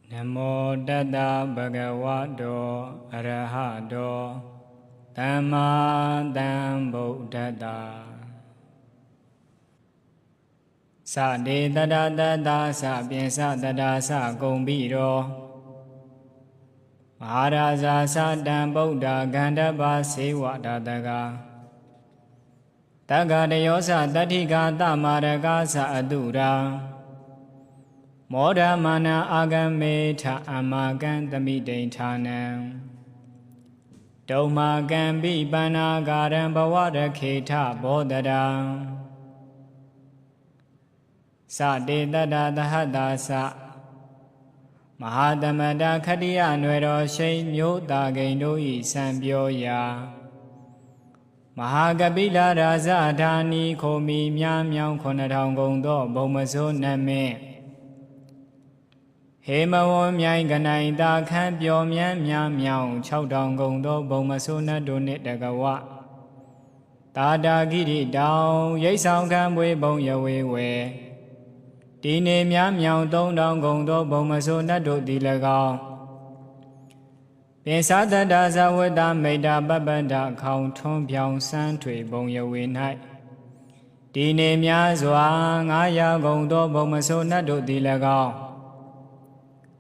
Namo Tata Bhagavato Arahato Dhamma Sambuddhassa Sa De Tata Tata Sa Pian Sa Tata Sa Gung Pi Ro Maharaja Sa Tan Buddha Gandhapa Sewa Tataka Taka Deyo Sa Tathika Tamaraka Sa Adura Moda Mana Agame Tha Amagan Tamidin Thanam Doma Gambi Bana Garam Bawada Keta Bodadam Sa De Tata Tahata Sa Mahadamada Khadiya Nwero Shai Myo Tagaindo I Sambyoya Mahagabila Raza Dhani Komi Myam Myam Khonathaung Gong Do Baumaso Name Hema Myai Ganai Da Khan Pyo Myam Myam Myam Chau Dong Gong Do Baumaso Na Do Nit Dagawa Tada Giri Dao Yai Sao Khan Bwe Bong Yawe We Dine Myam Myam Dong Dong Gong Do Baumaso Na Do Di Lagao Pensa Tata Sa Weta Maida Babada Khong Thong Pyong San Thwe Bong Yawe Nai Dine Mya Zwa Ngaya Gong Do Baumaso Na Do Di Lagao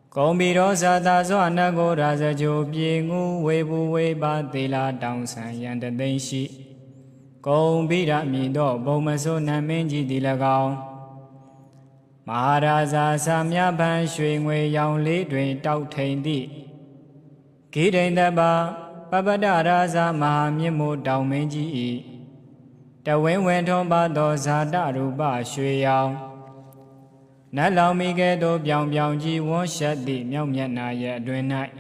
Gong Pi Ro Sa Ta Zwa Na Go Raza Jo Pi Ngu We Bu We Ba Te La Dang San Yan Ta Tin Shi Gong Pi Ra Mi Do Baumaso Na Min Ji Di Lagao Maharaja Sa Mya Ban Shwe Ngwe Yang Le Twin Tau Thein Ti Ki Thein Ta Ba Papada Raza Maha Myit Mo Tau Min Ji I Ta Win Win Thong Ba Do Sa Ta Rupa Shwe Yang Nat Lao Mi Ke Do Pyong Pyong Ji Won Shat Ti Myauk Myat Na Ye Atwin Nai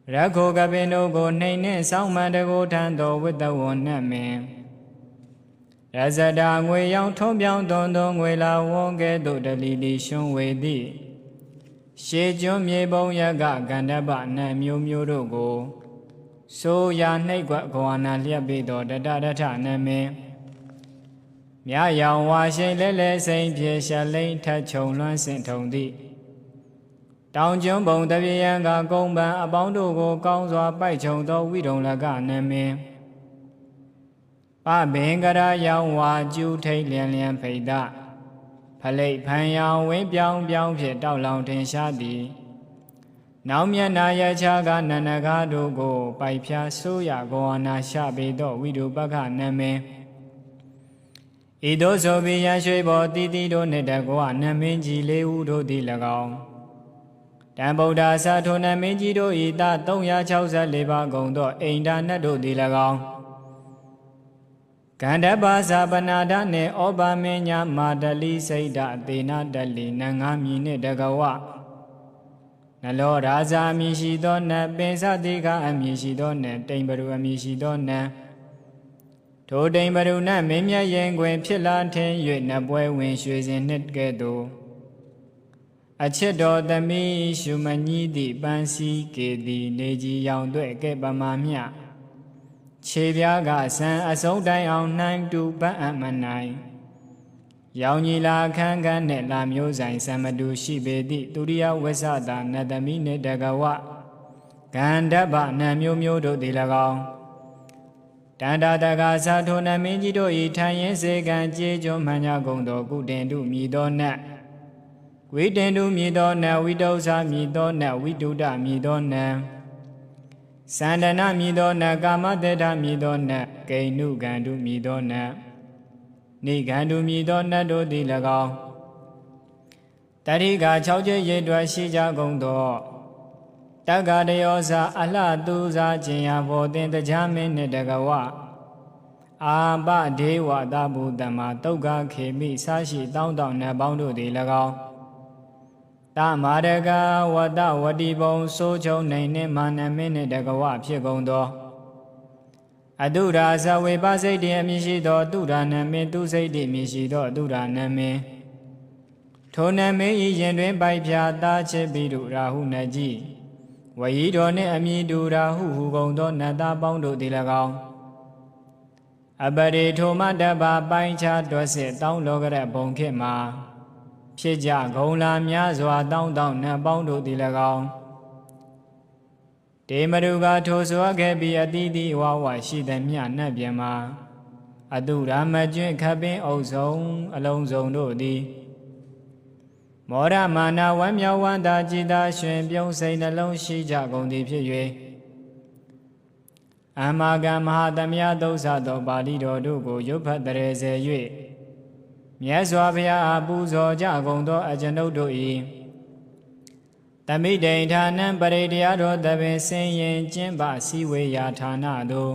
Rakho Kapin Do Ko Hnain Nin Saung Man Ta Ko Than Do Witta Won Nat Min Razada Ngwe Yang Thong Pyong Thong Thong Ngwe La Won Ke Do Dali Li Shun We Ti She Chun Mye Bong Yaga Gandhapa Nat Myo Myo Do Ko So Ya Hnait Kwat Kawana Lhyap Pi Do Tata Ratha Nat Min Mya Yang Wa Shin Le Le Sain Phye Shat Lain That Chong Luan Sin Thong Ti Taung Chun Bong Ta Phit Yan Ka Kong Ban A Paung Do Ko Kaung Swa Pai Chong Do Wi Thong Laka Nat Min Pa Bhin Kara Yang Wa Chu Thait Lian Lian Phait Ta Phalait Phan Yang Win Pyong Pyong Phit Tauk Loung Thin Sha Ti Naung Myat Na Ye Cha Ka Nanaka Do Ko Pai Phya So Ya Kawana Sha Pi Do Virupakha Nat Min Ido So Pi Yan Shwe Bo Ti Ti Do Nit Dagawa Nat Min Ji Le U Do Ti Lagao Tan Buddha Sa Tho Nat Min Ji Do I Ta 364 Pa Gong Do Ain Ta Nat Do Ti Lagao Gandhapa Sa Panada Ne Opa Minya Madali Saita Tena Dali Nanga Mi Nit Dagawa Nalo Raza Mi Shi Do Nat Pensa Tika Ami Shi Do Nat Tain Paru Ami Shi Do Nat Tho Tain Paru Nat Min Myat Yin Kwin Phit La Thin Yue Nat Pwe Win Shwe Sin Nit Ke Do A Chit Do Thami Shu Ma Nyi Ti Pan Si Ke Ti Ne Ji Yaung Twe Ke Pa Ma Mya Che Phya Ka San A Song Tain Aung Hnaing Tu Pan At Ma Nai Yaung Nyi La Khan Khan Nit La Myo Sain San Ma Tu Shi Pe Ti Turiya Wessata Nat Thami Nit Dagawa Gandhapa Nat Myo Myo Do Ti Lagao Tanta Taka Sa Tho Nat Min Ji Do I Than Yin Se Kan Che Chon Man Nya Gong Do Ku Tin Tu Mi Do Nat Wi Tin Tu Mi Do Nat Wi Tau Sa Mi Do Nat Wi Tuta Mi Do Nat Sandana Mi Do Nat Kama Teta Mi Do Nat Kai Nu Kan Tu Mi Do Nat Ni Kan Tu Mi Do Nat Do Ti Lagao Tarika 6 Chet Ye Twat Shi Cha Gong Do Taka Deyo Sa Ahla Tu Sa Chin Ya Pho Tin Tacha Min Nit Dagawa Apa Dewa Ta Bhutama Tokka Khemi Sa Shi Taung Taung Nat Paung Do Ti Lagao Ta Maraka Wata Wati Bong So Chong Nain Nit Ma Nat Min Nit Dagawa Phit Gong Do Adura Sa We Pa Siat Ti A Myi Shi Do Tura Nat Min Tu Siat Ti Myi Shi Do Tura Nat Min Tho Nat Min I Yin Twin Pai Phya Ta Chit Pi Tu Rahu Nat Ji Wai Do Nit A Myi Tu Rahu Hu Gong Do Nat Ta Paung Do Ti Lagao Apari Tho Ma Tap Pa Pai Cha Twat Sit Taung Lo Karat Bong Khit Ma ဖြစ်ကြဂုံလာများစွာတောင်းတောင်းနတ်ပေါင်းတို့သည်၎င်းတေမရုကထိုဆိုအပ်ခဲ့ပြီးအတိတိဝဝရှိသည်မြနတ်ပြန်မှာအတုရာမကျွင့်ခပ်ပင်အုပ်ဆုံးအလုံးစုံတို့သည်မောရမာနဝမ်းမြောက်ဝမ်းသာကြည်သာရှင်ပြုံးစိတ်နှလုံးရှိကြကုန်သည်ဖြစ်၍အမဂံမဟာသမယသုဆသောပါဠိတော်တို့ကိုရုပ်ဖတ်တရေစေ၍မြတ်စွာဘုရားအားပူဇော်ကြကုန်သောအကျွန်ုပ်တို့၏တမိဒိဋ္ဌာနံပရိတရားတော်သဘင်ဆင်းရင်ကျင့်ပစည်းဝေရာဌာနသို့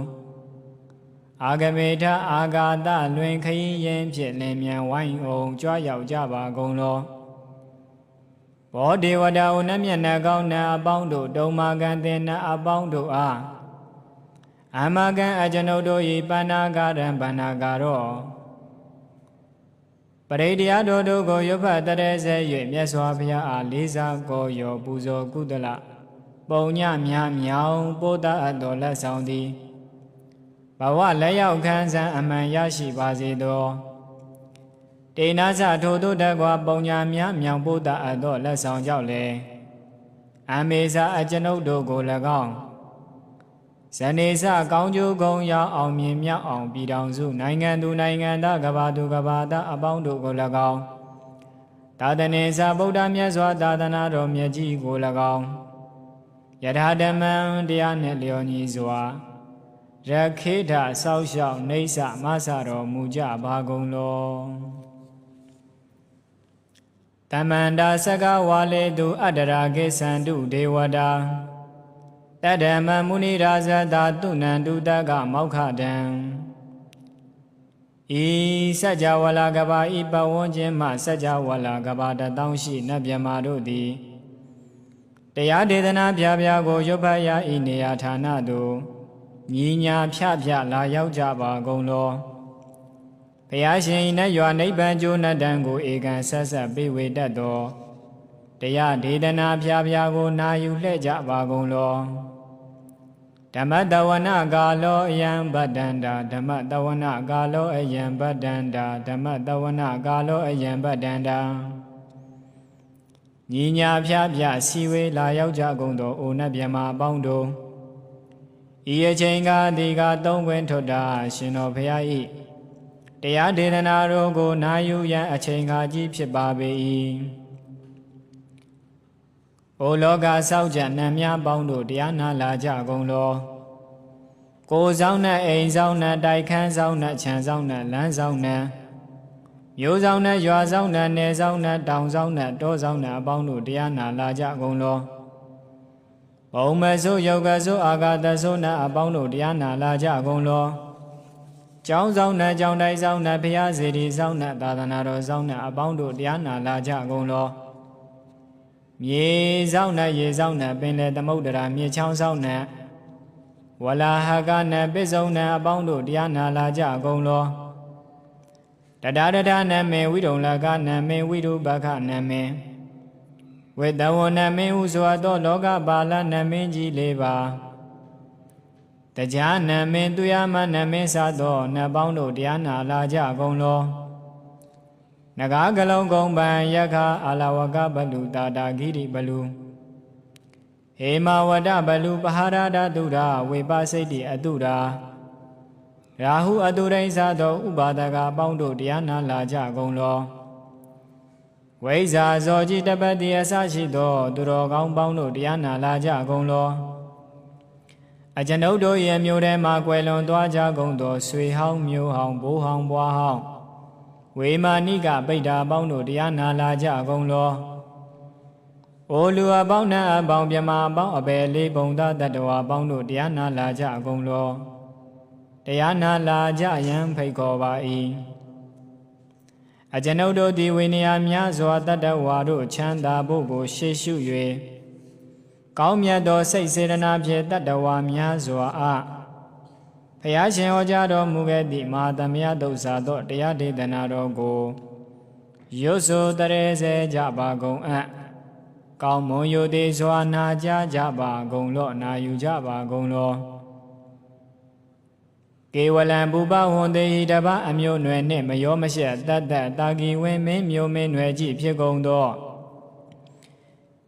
အာဂမေထအာဂါတလွင်ခရီးရင်ဖြင့်လင်မြန်ဝိုင်းအောင်ကြွားရောက်ကြပါကုန်လောဘောဒေဝတာဟုနတ်မျက်နှာကောင်းနတ်အပေါင်းတို့တုံမာကံသင်နတ်အပေါင်းတို့အားအမကံအကျွန်ုပ်တို့၏ပဏ္ဏကာရံပဏ္ဏကာရောပရိတရားတော်တို့ကိုရုပ်ဖတ်တရေစေ၍မြတ်စွာဘုရားအားလေးစားကောရောပူဇော်ကုသလပုံညများမြောင်ပို့တတ်တော်လက်ဆောင်သည်ဘဝလက်ရောက်ခံစားအမှန်ရရှိပါစေသောတေနာစထိုတို့တကွာပုံညာများမြောင်ပို့တတ်တော်လက်ဆောင်ကြောင့်လေအမေစာအကျွန်ုပ်တို့ကို၎င်းဇနေစကောင်းကျိုးကုံရောက်အောင်မြင်မြောက်အောင်ပြည်တော်စုနိုင်ငံသူနိုင်ငံသားကဘာသူကဘာသားအပေါင်းတို့ကို၎င်းသာသနေစဗုဒ္ဓမြတ်စွာသာသနာတော်မြတ်ကြီးကို၎င်းယထာဓမ္မံတရားနှင့်လျော်ညီစွာရခေထဆောက်ရှောက်နေဆမဆတော်မူကြပါကုန်လောတမန္တာစကဝါလေတုအတ္တရာကိသန္တုဒေဝတာတတ္တမမုနိရာဇတာတုနန္တုတကမောက္ခတံဤစัจ java လာကဘာဤပဝန်းကျင်မှစัจ java လာကဘာတတောင်းရှိနတ်မြမာတို့သည်တရားဒေသနာပြပြကိုရုပ်ဖတ်ရဤနေရာဌာနသို့ညီညာဖြဖြလာရောက်ကြပါကုန်လောဘုရားရှင်ဤနတ်ရွာနိဗ္ဗာန်ကျိုးနတ်တံကိုဧကံဆက်ဆက်ပေးဝေတတ်သောတရားဒေသနာပြပြကိုနာယူလှဲ့ကြပါကုန်လောဓမ္မတဝနကာလောအယံဗတ္တန္တာဓမ္မတဝနကာလောအယံဗတ္တန္တာဓမ္မတဝနကာလောအယံဗတ္တန္တာညီညာဖြဖြစီဝေလာရောက်ကြကုန်သောအိုနတ်မြမာအပေါင်းတို့ဤအချိန်ကဒီကသုံးခွင်ထွတ်တာရှင်တော်ဘုရား၏တရားဒေသနာတော်ကိုနာယူရန်အချိန်ခါကြီးဖြစ်ပါပေ၏အိုလောကဆောက်ကြနတ်များပေါင်းတို့တရားနာလာကြကုန်လောကိုယ်ဆောင်နဲ့အိမ်ဆောင်နဲ့တိုက်ခန်းဆောင်နဲ့ခြံဆောင်နဲ့လမ်းဆောင်နဲ့မျိုးဆောင်နဲ့ရွာဆောင်နဲ့နယ်ဆောင်နဲ့တောင်ဆောင်နဲ့တောဆောင်နဲ့အပေါင်းတို့တရားနာလာကြကုန်လောဘုံမဆုယောဂဆုအာဂတဆုနဲ့အပေါင်းတို့တရားနာလာကြကုန်လောကျောင်းဆောင်နဲ့ကျောင်းတိုင်းဆောင်နဲ့ဘုရားစေတီဆောင်နဲ့သာသနာတော်ဆောင်နဲ့အပေါင်းတို့တရားနာလာကြကုန်လောမြေဆောင်နဲ့ရေဆောင်နဲ့ပင်လယ်သမုဒ္ဒရာမြေချောင်းဆောင်နဲ့ဝလာဟကနဲ့ပစ္စုံနဲ့အပေါင်းတို့တရားနာလာကြကုန်လောတတရထနမေဝိရုံလကနမေဝိရုပခနမေဝေတဝနမေဟုဆိုသောလောကပါဠနမေကြီးလေးပါတရားနမေသူယမနမေစသောနတ်ပေါင်းတို့တရားနာလာကြကုန်လောနဂါကလုံးကုံပံယခအာလဝကဘလူတာတာဂိရိဘလူဟေမဝဒဘလူပဟာရဒတုရာဝေပစိတ်တိအတုရာရာဟုအတုရိသသောဥပါဒကအပေါင်းတို့တရားနာလာကြကုန်လောဝိဇာဇောจิတပတိအစရှိသောသူတော်ကောင်းပေါင်းတို့တရားနာလာကြကုန်လောအကျွန်ုပ်တို့ရဲ့မြို့ထဲမှာကွယ်လွန်သွားကြကုန်သောဆွေဟောင်းမျိုးဟောင်းဘိုးဟောင်းဘွားဟောင်းဝေမာနိကပိဋ္ဌာပေါင်းတို့တရားနာလာကြကုန်လောအိုလူအပေါင်းနတ်အပေါင်းမြမအပေါင်းအပယ်လေးပုံသားတတ္တဝါပေါင်းတို့တရားနာလာကြကုန်လောတရားနာလာကြယံဖိတ်ခေါ်ပါ၏အကျွန်ုပ်တို့သည်ဝိနည်းများစွာတတ္တဝါတို့ချမ်းသာဖို့ကိုရှေ့ရှု၍ကောင်းမြတ်သောစိတ်စေတနာဖြင့်တတ္တဝါများစွာအားဘုရားရှင်ဟောကြားတော်မူခဲ့သည့်မဟာသမယသုဆာသောတရားဒေသနာတော်ကိုရွတ်ဆိုတရေစေကြပါကုန်အံ့ကောင်းမွန်ယုသေးစွာနာကြားကြပါကုန်လော့နာယူကြပါကုန်လော ကေဝလံဘူပဝန္တေဟိတပအမျိုးနွယ်နှင့်မယောမရှက်တတ်တတ်တာဂီဝင်းမင်းမျိုးမင်းနွယ်ကြည့်ဖြစ်ကုန်သော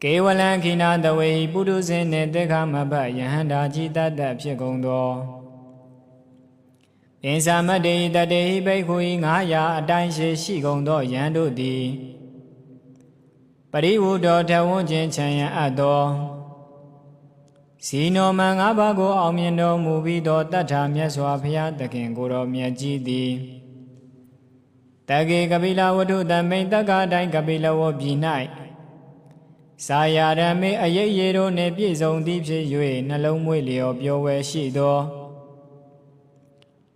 ကေဝလံခိနာတဝေဟိပုထုဇဉ်နှင့်တေခမဘယဟန္တာကြီးတတ်တတ်ဖြစ်ကုန်သောပင်စာမတ္တေတတေဟိဘိက္ခုဤ900အတိုင်းရှိကုန်သောယံတို့သည်ပရိဝုဒောထဝန်းခြင်းချံရန်အပ်သောဇီနောမံ၅ပါးကိုအောင်မြင်တော်မူပြီးသောတတ္ထာမြတ်စွာဘုရားသခင်ကိုယ်တော်မြတ်ကြီးသည်တကေကပိလဝတ္ထုသမိန်တက္ကတိုင်းကပိလဝပြည်၌စာယာရမေအယိရေတို့နှင့်ပြည့်စုံသည်ဖြစ်၍နှလုံးမွေ့လျော်ပျော်ဝဲရှိသော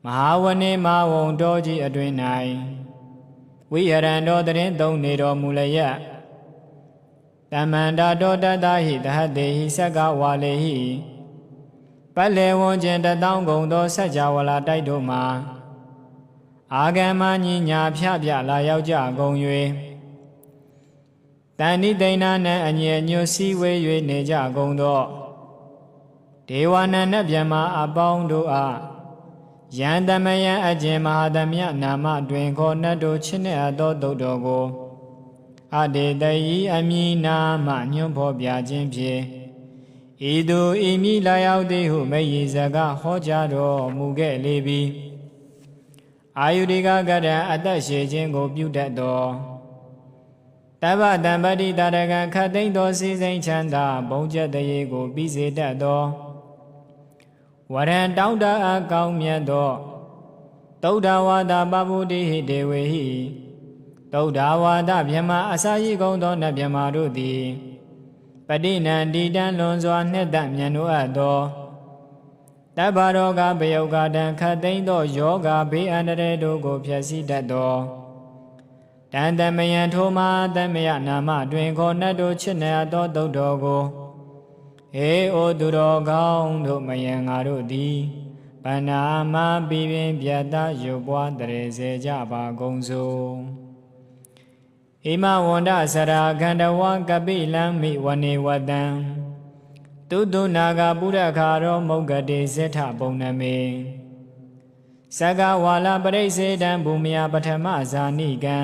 မဟာဝနေမဝုံတော်ကြီးအတွင်၌ဝိဟရံတော်တရင်သုံးနေတော်မူလျက်တမန္တာတောတတဟိတဟတေဟိသက္ကဝါလေဟိပတ်လေဝန်းကျင်1000ဂုံသောစัจ java လာတိုက်တို့မှာအာဂမညညာဖြပြလာရောက်ကြကုန်၍တန်တိတိဏနှင့်အညေညွတ်စည်းဝေး၍နေကြကုန်သောဒေဝနန္နဗျမအပေါင်းတို့အားယံတမယံအကျင်မဟာသမယနာမတွင်ခေါ်နှတ်တို့ချစ်နှင့်အသောတုတ်တော်ကိုအတေတယီအမိနာမညွှန်ဖော်ပြခြင်းဖြင့်ဤသူဤမိလာရောက်သည်ဟုမေယီစကားဟောကြားတော်မူခဲ့လေပြီအာယုရိကကရံအသက်ရှည်ခြင်းကိုပြုတတ်သောတဗ္ဗတံပတိတာရကံခတ်သိမ်းသောစည်းစိမ်ချမ်းသာဘုံကျက်တရေကိုပြီးစေတတ်သောဝရံတောင်းတအကောင်းမြတ်သောသုဒ္ဓဝါဒပပုတိဟိဒေဝေဟိသုဒ္ဓဝါဒမြမအစာရှိကုန်သောနတ်မြမတို့သည်ပဋိနန္ဒီတံလွန်စွာနှစ်သက်မြတ်နိုးအပ်သောတဗ္ဗရောဂဘယုတ်ကတံခတ်သိမ်းသောယောဂဘေးအန္တရာယ်တို့ကိုဖျက်ဆီးတတ်သောတန်တမယံထိုမာသမယနာမတွင်ခေါ်နှတ်တို့ချစ်နေသောသုတ်တော်ကိုဟေဩသူတော်ကောင်းတို့မယံငါတို့သည်ပဏာမပိပင်ပြတ်သားရုပ်ပွားတရေစေကြပါကုန်စို့ဣမဝန္ဒစရာခန္ဓဝကပိလံမိဝနေဝတံတုတုနာဂပုရခါရောမုဂ္ဂတိစေထပုံနမေသကဝါလပရိစေတံဘူမယပထမဇာနိကံ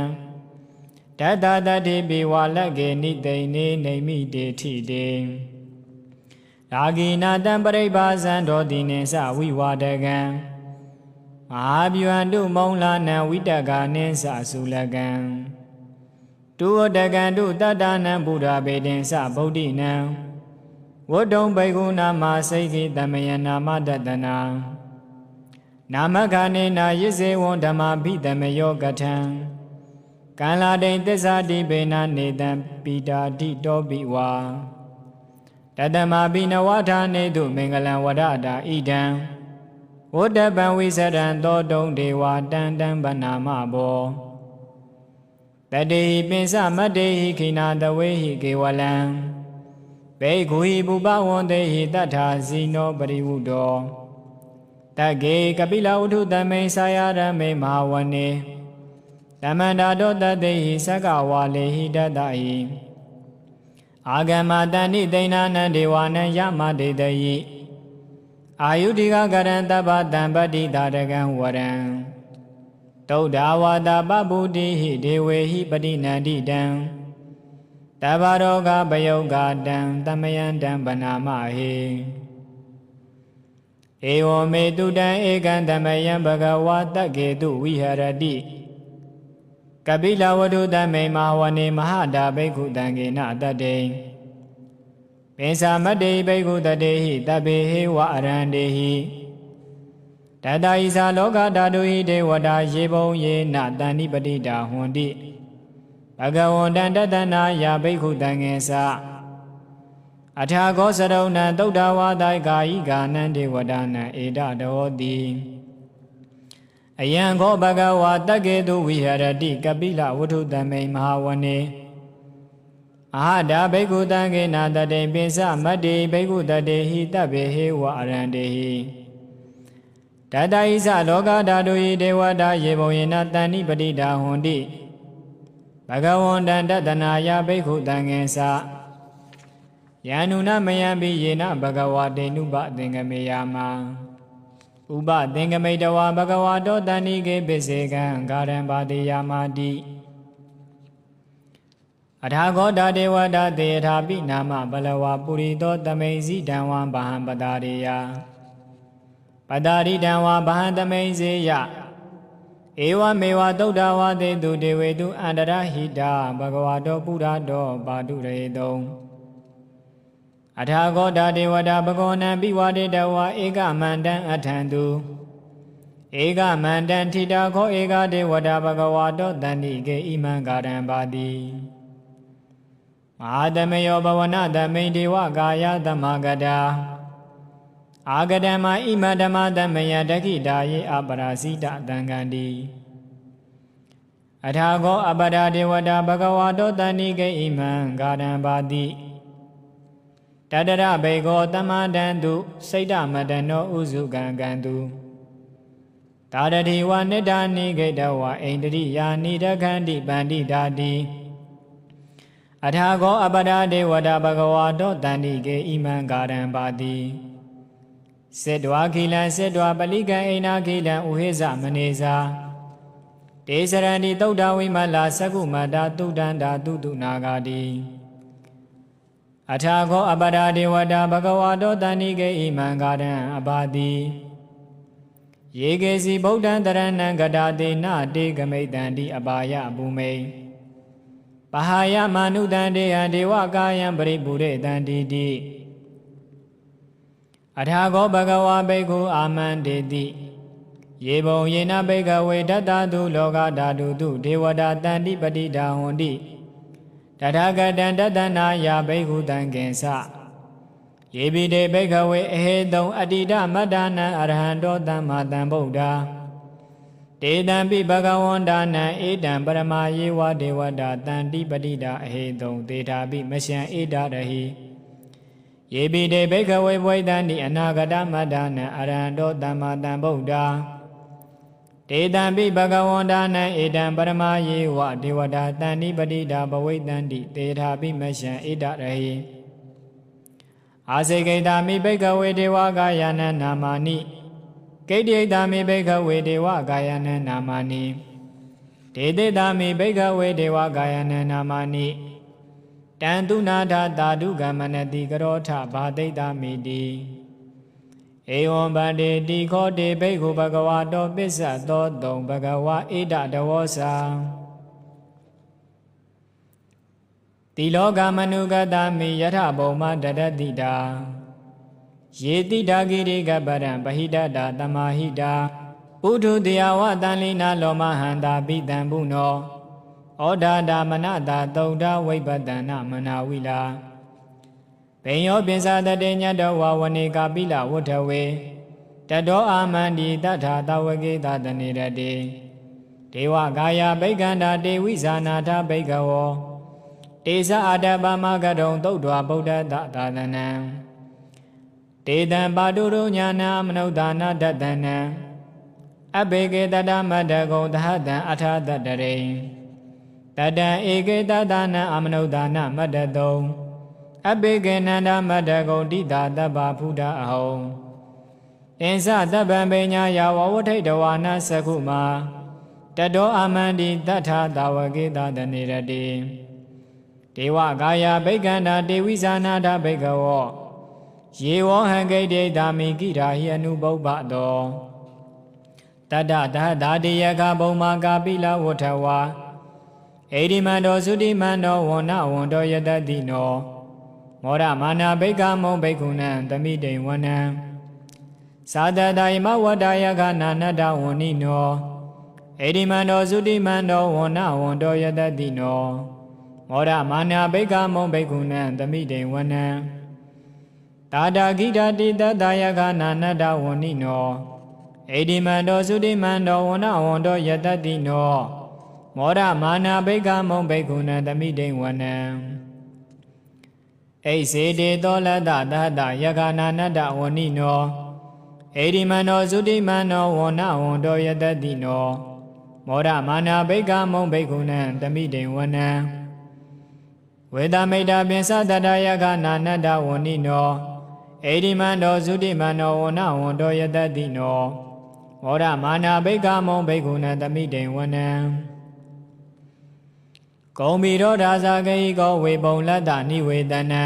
တတတတိပိဝါလကေနိသိနေနေမိတေထိတေရာဂိနာတံပရိပါဇံတော်တိနေသဝိဝါဒကံမဟာဗျံတုမုံလာနံဝိတကာနိသသုလကံတုဝတကံတုတတ္တနံဘုရားဘေတင်သဗုဒ္ဓိနံဝတ္တုံဘိက္ခုနာမစိတ်ကိတမယနာမတတနာနာမခာနေနာယစ္စေဝံဓမ္မဘိတမယောကထံကံလာတိန်သစ္စာတိဘေနာနေတံပိတာတိတောပိဝါတတမပိနဝထာနေတုမင်္ဂလံဝရတာဣဒံဝတ္တပံဝိစရံသောတုံဒေဝတံတံဗနာမဘောတတေဟိပင်စမတ္တေဟိခိနာတဝေဟိကေဝလံဘေဂုဟိပုပဝန္တေဟိတထာဇီနောပရိဝုတောတကေကပိလဝုထုသမိန်စာယရမေမဟာဝနေတမန္တာတောတတေဟိသက္ကဝါလေဟိတတဟိအာဂမတန္တိသိဏနံဒေဝနံယမဒေတယိအာယုတိကကရံတပ္ပတံပတိတာရကံဝရံသုဒ္ဓဝါဒပပုတိဟိဒေဝေဟိပတိနန္တိတံတဗ္ဗရောဂဘယုတ်ကတံသမယံတံဗနာမဟေဧဝမေတုတံဧကံသမယံဘဂဝါတကေတုဝိဟရတိကပိလဝတ္ထုသမိန်မဟာဝနေမဟာတာဘိက္ခုတံကေနတတ္တေပိဿမတ္တေဘိက္ခုတတေဟိတဗ္ဗေဟေဝအရန္တေဟိတတဣဇာလောကဓာတုဟိဒေဝတာယေဘုံယေနတန္တိပတိတာဟွန်တိဘဂဝန္တံတတနာယဘိက္ခုတံငေသအထာဂောစရုဏံသုဒ္ဓဝါဒိကာယိကာနံဒေဝတာနံဧတတောတိအယံခောဘဂဝါတကေတုဝိဟရတိကပိလဝတ္ထုသမိန်မဟာဝနေအဟတာဘိက္ခုတံကေနတတေပိစမတ္တိဘိက္ခုတတေဟိတဗ္ဗေဟေဝအရန္တေဟိတတဣဇလောကဓာတုဟိဒေဝတာယေဘုံယေနတန္တိပတိတာဟွန်တိဘဂဝန္တံတတနာယဘိက္ခုတံငေသယန္နုနမယံပိယေနဘဂဝါတေနုပသင်္ကမေယမ ဥပသင်္ကမိတဝါဘဂဝါတောတဏိကေပိစေကံဂါရံပါတိယာမတိအထာဂောတဒေဝတာတေထာပိနာမဘလဝပုရိသောတမိန်စီတံဝံဗဟံပတာရိယပတာရိတံဝါဗဟံတမိန်စေယဧဝမေဝသုဒ္ဓဝါတေတုဒေဝေတုအန္တရဟိတာဘဂဝါတောပုရတောပါတုရေတုံအထာဂောတဒေဝတာဘဂဝနံပိဝတေတဝါဧကမန္တံအထံတုဧကမန္တံထိတာခောဧကဒေဝတာဘဂဝါတောတဏိကေဣမံဂါရံပါတိမဟာတမယောဘဝနတမိန်ဒေဝကာယသမဂတာအာဂတမဣမဓမ္မတမယတခိတာယေအပရာစိတသံဃန္တိအထာဂောအပရာဒေဝတာဘဂဝါတောတဏိကေဣမံဂါရံပါတိတတရဘေကောတမတံတုစိတ်တမတနောဥစုကံကံတုတာရတိဝနိဒာနိဂိတဝဣန္ဒရိယာနိဒခန္တိပန္တိတာတိအထာဂောအပရာဒေဝတာဘဂဝါတောတဏိကေဣမံဂါရံပါတိစေတဝါခိလံစေတဝါပလိကံအိနာခိလံဥဟိဇမနေဇာတေစရဏိသုဒ္ဓဝိမလာသကုမတာတုတန္တာတုတုနာဂာတိအထာဂောအပရာဒေဝတာဘဂဝါတောတဏိကေဣမံဂါရံအပါတိယေကေစီဗုဒ္ဓံတရဏံကတာတေနတေကမိတံတိအပါယဘူမိပဟာယမနုတံတေယံဒေဝကာယံပရိပုရေတံတိတိအထာဂောဘဂဝါဘိက္ခုအာမန္တေတိယေဘုံယေနဘိက္ခဝေတတ္တသုလောကဓာတုတုဒေဝတာတန္တိပတိတာဟွန်တိတထာဂတံတတနာယဘိက္ခုတံကင်္စယေပိတေဘိက္ခဝေအဟေတုံအတ္တိတမတ္တနံအရဟံတောသမ္မာသမ္ဗုဒ္ဓတေတံပိဘဂဝန္တာနံဧတံပရမယေဝဒေဝတာတန္တိပတိတာအဟေတုံတေထာပိမရှံဧတရဟိယေပိတေဘိက္ခဝေဘဝိတန္တိအနာဂတမတ္တနံအရဟံတောသမ္မာသမ္ဗုဒ္ဓတေတံပိဘဂဝန္တာနံဧတံပရမယေဝဒေဝတာတန္တိပတိတာဘဝိတန္တိတေထာပိမရှံဧတရဟိအာစေကိတာမိဘိက္ခဝေဒေဝကာယနံနာမာနိကိတ္တိတာမိဘိက္ခဝေဒေဝကာယနံနာမာနိဒေတိတာမိဘိက္ခဝေဒေဝကာယနံနာမာနိတံတုနာထသာဓုကမနတိကရောထဘာတိတာမိတိဧဝံဗန္တိတိခောတေဘိက္ခုဘဂဝါတောပစ္စသောတုံဘဂဝါဣဒတဝောစာတိလောကမနုဂတမိယထဘုံမတရတိတာယေတိတာဂိရိကပရံပဟိတတာတမဟိတာဥထုတယဝတန်လိနာလောမဟန္တာပိတံဘုနောဩဒါဒမနတာသုဒ္ဓဝိပတနာမနာဝိလာဘေယောပိစတတေညတောဝဝနေကာပိလဝဋ္ဌဝေတတောအာမန္တိတထာတဝကေတတနေရတေဒေဝကာယဘိက္ခန္တာတေဝိဇာနာထဘိက္ခဝောတေဇအာတပမဂတုံသုဒ္ဓဝဗုဒ္ဓတသာသနံတေတံပါတုရုညာနာမနုဿာနာတတနံအဘေကေတတမတ္တကုံသဟတံအထာတတရိတတံဧကေတတနာအမနုဿာနာမတ္တတုံအဘေကေနန္ဒမတ္တကုံတိတာတပ္ပဖုဒ္ဓအဟောအင်္စတပ္ပံပညာယဝဝထိတဝါနာသကုမာတတောအာမန္တိတထာတဝကေတတနေရတိဒေဝကာယဘိက္ခန္တာတေဝိဇာနာထဘိက္ခဝောယေဝဟံဂိတေတာမိကိရာဟိအနုပုပ္ပတောတတ္တသဟတာတေယခဘုံမာကာပိလဝဋ္ဌဝါဧရိမန္တောသုတိမန္တောဝန္နဝန္တောယတတိနောမောရမာနာဘိက္ခမုံဘိက္ခုနံသမိတိဝနံသာတတယမဝတ္တယခနာနတဝန္နိနောဧရိမန္တောသုတိမန္တောဝန္နဝန္တောယတတိနောမောရမာနာဘိက္ခမုံဘိက္ခုနံသမိတိဝနံတာတာဂိတာတိတတယခနာနတဝန္နိနောဧဒီမန္တောသုတိမန္တောဝန္နဝန္တောယတတိနောမောရမာနာဘိက္ခမုံဘိက္ခုနံသမိတိဝနံဣစေတေသောလတ္တသဟတယခနာနတဝန္နိနောဧဒီမန္တောသုတိမန္တောဝန္နဝန္တောယတတိနောမောရမာနာဘိက္ခမုံဘိက္ခုနံသမိတိဝနံဝေဒမိတ္တပင်စတတယခနာနတဝန္နိနောဧဒီမန္တောသုတိမန္တောဝန္နဝန္တောယတတိနော မောရမာနာဘိက္ခမုံဘိက္ခုနသမိတေဝနံဂုံဘီရောဒါဇာဂိကောဝေပုံလတ္တနိဝေတနံ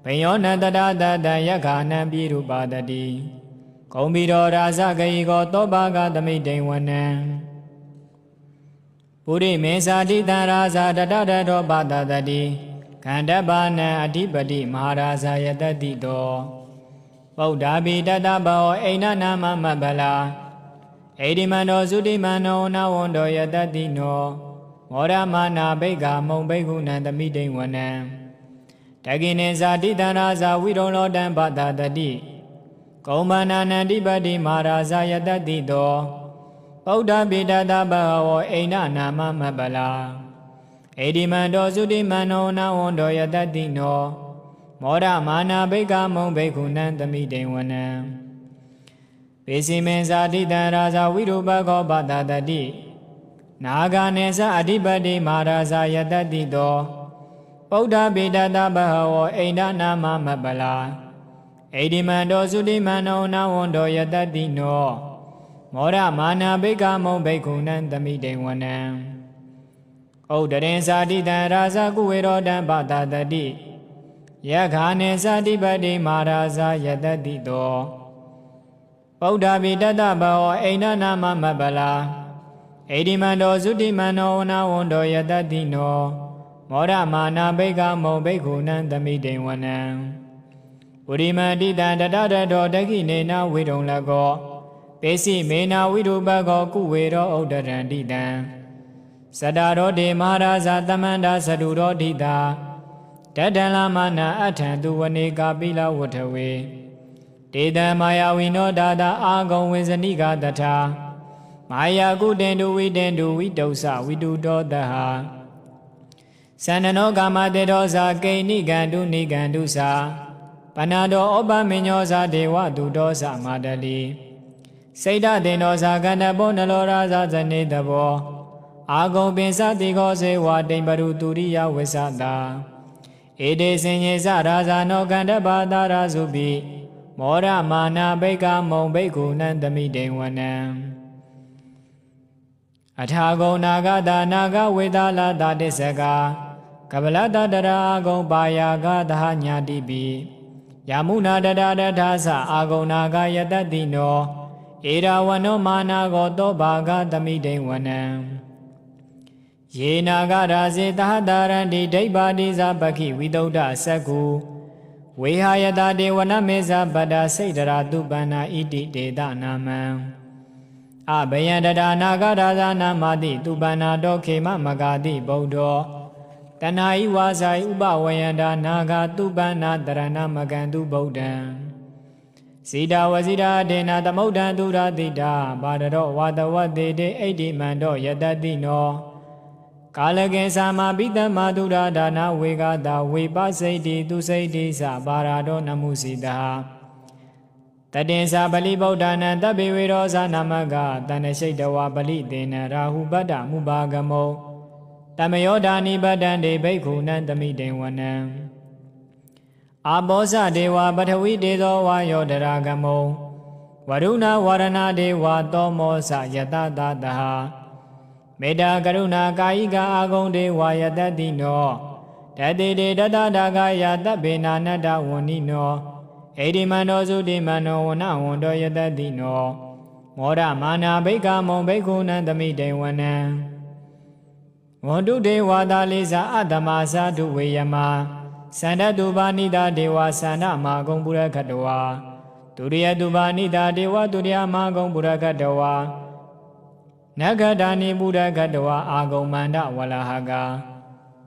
ဘိယောနတတတတယက္ခာနံပိရုပါတတိဂုံဘီရောဒါဇာဂိကောသောဘာဂသမိတေဝနံပုရိမေသာတိတံရာဇာတတတတောပါတတတိခန္ဓဘာနံအဓိပတိမဟာရာဇာယတတိတောဗုဒ္ဓဘိတတဘောအိဏနာမမဗလာဣတိမန္တောသုတိမန္တောနဝန္တောယတတိနောမောရမာနာဘိက္ခမုံဘိက္ခုနံသမိတေဝနံတကိနေဇာတိတံရာဇာဝိရုံလောတံဘာတတတိကုံမနာနန္တိပတိမဟာရာဇာယတတိတောဗုဒ္ဓဘိတတဘောအိဏနာမမဗလာဣတိမန္တောသုတိမန္တောနဝန္တောယတတိနောမောရမာနာဘိက္ခမုံဘိက္ခုနံသမိတေဝနံပေစီမေဇာတိတံရာဇာဝိရုပကောဘာတတတိနာဂာနေဇအဓိပတိမဟာရာဇာယတတိတောဗုဒ္ဓဘိတတဘောအိန္ဒနာမမပလာဣတိမန္တောသုတိမန္တောနဝန္တောယတတိနောမောရမာနာဘိက္ခမုံဘိက္ခုနံသမိတေဝနံဩဒရင်ဇာတိတံရာဇာကုဝေရောတံဘာတတတိယက္ခာနေဇတိပတိမဟာရာဇာယတတိတောဗုဒ္ဓဘိတတဘောအိန္ဒနာမမပလာဣတိမန္တောသုတိမန္တောနဝန္တောယတတိနောမောရမာနာဘိက္ခမုံဘိက္ခုနံသမိတေဝနံဝရိမတိတံတတတတောတခိနေနဝိရုံလကောပေစီမေနာဝိရုပကောကုဝေရောဥဒရံတိတံသတ္တရောဒေမဟာရာဇာသမန္တာသတုရောဒိတာတတံလာမနာအထံသူဝနေကာပိလဝထဝေတေတံမာယာဝိနောဒါတာအာဂုံဝေဇနိကတထာမာယာကုတေတုဝိတေတုဝိတုဆဝိတုတောတဟသန္နနောကာမတေတောဇာကိဏိကံတုနိကံတုစာပဏာတောဩပမညောဇာဒေဝတုတောဇာမာတလိစိတ်တတေနောဇာကန္တဘောနလောရာဇာဇနေတဘောအာဂုံပင်စတိခောစေဝတိံပရုတူရိယဝိသတာဧတေစင်ညေဇရာဇာနောကန္တဘာတာရာစုပိမောရမာနာဘိက္ခမုံဘိက္ခုနံသမိတေဝနံအထာဂုံနာဂတာနာဂဝေသလာတာတစ္စကာကပလတတရာဂုံပါယာဂသဟညာတိပိယမုနာတတတထာသအာဂုံနာဂယတတိနောဧရာဝနောမာနာဂောတောဘာဂသမိတေဝနံယေနာဂရာဇေသဟတာရန္တိဒိဗ္ဗာတိဇာပခိဝိတုဒ္ဓစက္ခုဝေဟာယတာဒေဝနမေဇဗတ္တစိတ်တရာတုပန္နာဣတိတေတနာမံအဘယံတတာနာဂရာဇာနာမတိတုပန္နာတောခေမမဂာတိဗုဒ္ဓောတဏှာဤဝါစာဥပဝယန္တာနာဂတုပန္နာတရဏမကံတုဗုဒ္ဓံစီတာဝစီတာဒေနာသမုဒ္ဒံသူရတိတာဘာဒရောဝါတဝတေတေဣတိမန္တောယတတိနောကာလကေသမာပိတမသုရာဒါနာဝေဂတာဝေပစိတ်တိသူစိတ်တိသဘာရာတောနမှုစီတာတတင်္စာပလိဗုဒ္ဓနာတပိဝေရောဇာနာမကတဏ္ဍရှိတဝါပလိတေနရာဟုပတ္တမုပါကမောတမယောဓာနိပတ္တံဒေဘိက္ခုနံသမိတေဝနံအာဘောဇဒေဝပထဝီတေသောဝါယောဒရာကမောဝရုဏဝရဏဒေဝသောမောဇယတတတဟမေတ္တာကရုဏာကာယိကအာဂုံဒေဝယတတိနောတတေတေတတဒါဂယတဗ္ဗေနာနတ္တဝဏိနောဣတိမန္တောသုတိမန္တောဝနဝန္တောယတတိနောမောရမာနာဘိက္ခမုံဘိက္ခုနံသမိတေဝနံဝန္တုဒေဝတာလိဇာအတ္တမသာတုဝေယမသန္တတုပါဏိတာဒေဝသန္နမာဂုံပုရခတဝါဒုရိယတုပါဏိတာဒေဝဒုရိယမာဂုံပုရခတဝါနဂဒာနိပုရခတဝါအာဂုံမန္တဝလဟက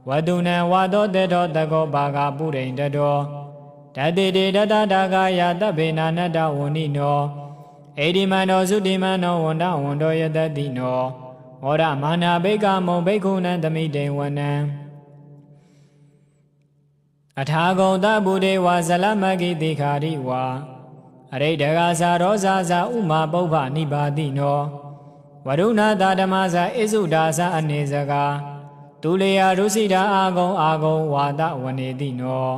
ဝတုနံဝါသောတေတောတကောဘာဂပုရိန်တတောတတိတေတတဒါဂယတဗ္ဗေနာနတ္တဝဏိနောဣတိမန္တောသုတိမန္တောဝန္တဝန္တောယတတိနောမောရမာနာဘိက္ခမုံဘိက္ခုနံသမိတေဝနံအထာဂုံတဗုဒေဝဇလမဂိတိခာရိဝါအရိဒဂါဇာရောဇာဇာဥမာပုဗ္ဗနိပါတိနောဝရုဏတာဓမ္မဇာဣစုဒါဇာအနေစကာဒုလေယရုစိတာအာဂုံဝါဒဝနေတိနော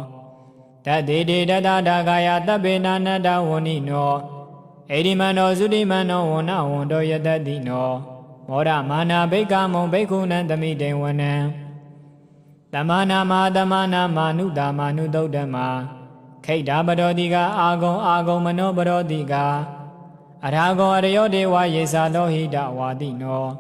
တတေတေတတဒါဂယတဗ္ဗေနာနတ္တဝဏိနော Edi mano sudi mano wona wondo yatati no Mora mana beka mon beku nantami dewanan Tamana manu damanu dodama Kaita badodiga agon mano badodiga Arago arayo dewa yesa lohida wadi no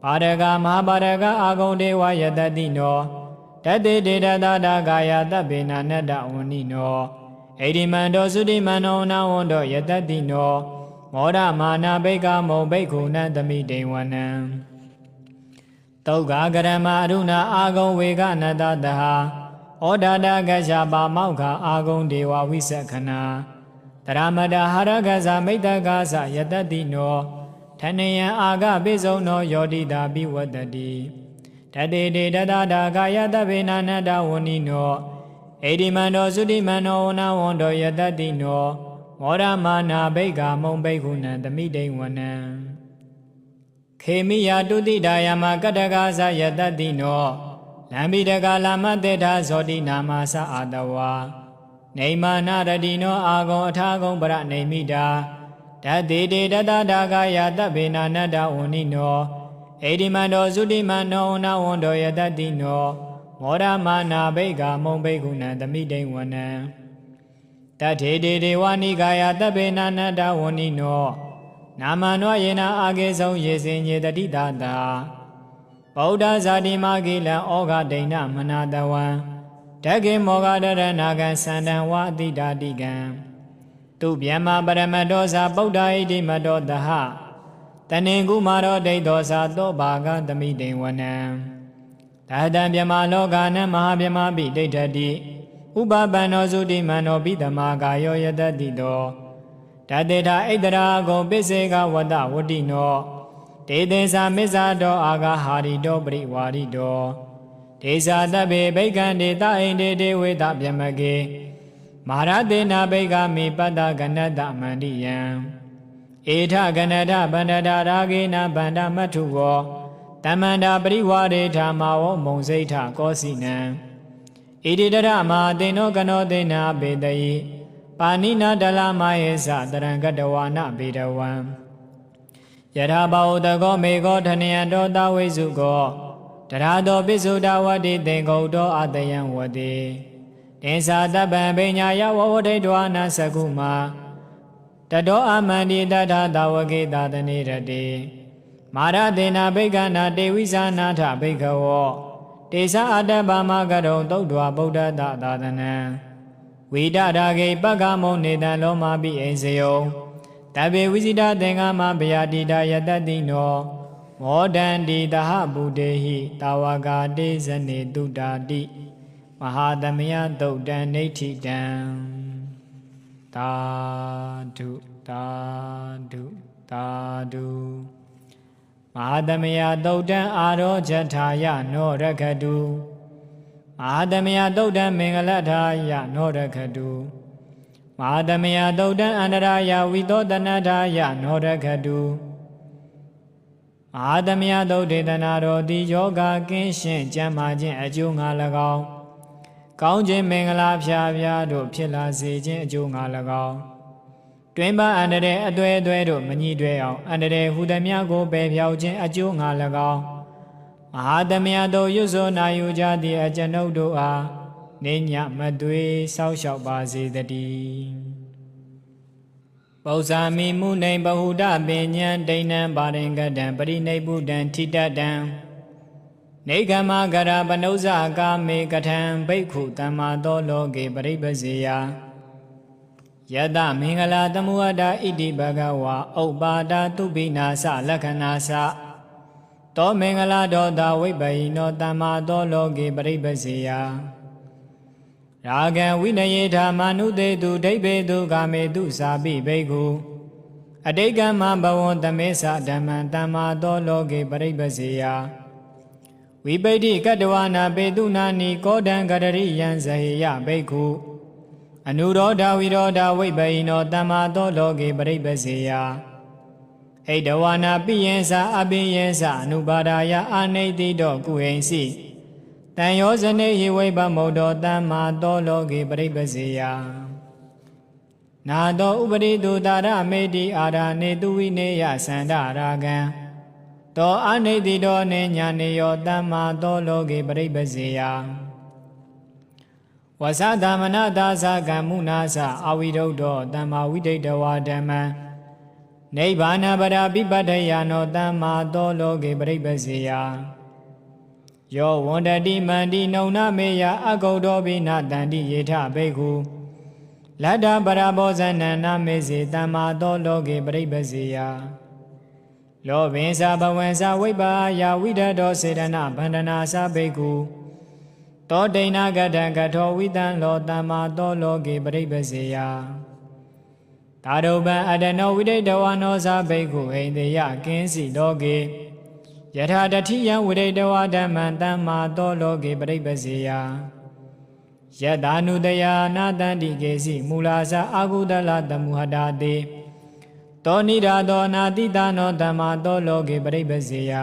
Paraga mahabaraga agon dewa yatati no Tati dada gaya tabina nada oni no Edi mando sudi mano na wondo yatati no Mora mana beka mon beku nantami dewanan Toga garama aruna agon vega nadadaha Odada gajaba mauka agon dewa visakana Taramada haragaza maitagasa yatati no Tanayan aga bizo no yodida biwadadi Tati dada gaya tabina nada woni no Edi mando sudi mano na wondo yatati no Mora mana beka mon beku nantami dewanan Khemiya tuti dayama katagasa yatati no Lambidaka lama teta zodi namasa adawa Neima naradi no agon atagon para neimida Tati dada gaya tabina nada uni no Edi mando sudi mano na wondo yatati no Mora mana beka mon beku nantami dewanan Tati wani gaya tabina nada uni no Namano yena age song yesin yedati dada Bauda zadi magila oga dena manadawan Dagi moga daranagan sandan wadi dadigan Tu byama paramadosa Bauda idi madodaha Taningu maro deidosa to baga dami dewanan Tadan byama logana mahabyama bidetadi Ubabano sudi mano bidamaga yo yedati do Tadeda idara go bisega wada wadi no Tedesa misa do aga hari do briwari do Tesa tabe began de ta inde de weda byamage Maharadena bega mi pada ganada mandiyan Etha ganada bandada ragena banda matuwo Tamanda briwari thamawo mongseitha kosinan Ididara ma deno gano dena bedayi Panina dala maesa tarangadawana bidawan Yadhabao dago mego dhanyando dawisu go Tarado bisuda wadi tengo do atayan wadi Tensa taban binyaya wawade dwana sakuma Tado amandi dada dawagi dadani radi Maradena begana devisa nata begawo Tesa adaba magadon dodwa buddha dadana Vida dage bagamo nedan loma bi enseyo Tabe visida tengama bayadida yatati no Modan di daha budehi tawaga de zane dudadi Mahadamya dodan netidan Tadu Mahadamya dodan aro jataya no rakadu Mahadamya dodan mengaladaya no rakadu Mahadamya dodan anaraya vidodanadaya no rakadu Mahadamya dodedanaro di yoga kinshin jamajin ajunga lagaw Kaunjin mengala pya do phila sejin ajunga lagaw Twinba anare adwe do manyi dwe aw anare hudamya ko pe phyaw chin ajunga lagaw Mahadamya do yuso na yu jati ajanau do a Ninya madwe sao shao ba se tati Pausami munay bahuda binyan dainan baringadan Parinay budan titadan Negama gara banauza kame katan Baikhu tama dologe paribasiya Yada mingala tamuada iti bagawa Aubada tubina sa lakana sa To mingala do da wibayi no tama dologe paribasiya Ragan winayeta manude tu daibe tu game tu sabi beku Adegama bawon tamesa dhaman tama dologe paribasiya Vibadi kadwana beduna ni kodan kadari yan sahiya beku Anuroda viroda wibayi no tama dologe paribasiya Heidawana piyensa abiyensa anubadaya aneti do kuhensi Tanyosane hiweba modo tama dologe paribasiya နာတောဥပရိတုတာရမေတိအာရနေတုဝိနေယသန္တရာဂံတောအနိတိတောနေညာနေယောတမ္မာတောလောကေပရိပစေယဝသသမနတာသကံမုနာသအဝိရုဒ္ဓောတမ္မာဝိဒိတဝါဓမ္မံနိဗ္ဗာနပရာပိပတ္ထယာနောတမ္မာတောလောကေပရိပစေယယောဝန္တတိမန္တိနုံနမေယအဂௌတောပိနတန္တိယေထဘိက္ခုလတ္တပရဘောဇနနာမေစေတမ္မာတောလောကေပရိပစေယလောဘင်္စဘဝံ္စဝိပ္ပါယဝိဒတောစေတနာဗန္ဒနာသဘိက္ခုတောဒိဏကတံကထောဝိတံလောတမ္မာတောလောကေပရိပစေယသာရုပံအတနောဝိဒိတဝါနောသဘိက္ခုဟိန္ဒေယကင်းစီလောကေယထာတတိယံဝိဒိတဝါဓမ္မံတမ္မာတောလောကေပရိပစေယယတာနုတယာနာတန္တိကေစီမူလာသအာဂုတလတမုဟတာတေတောနိရာတောနာတိတနောဓမ္မာတောလောကေပရိပစေယ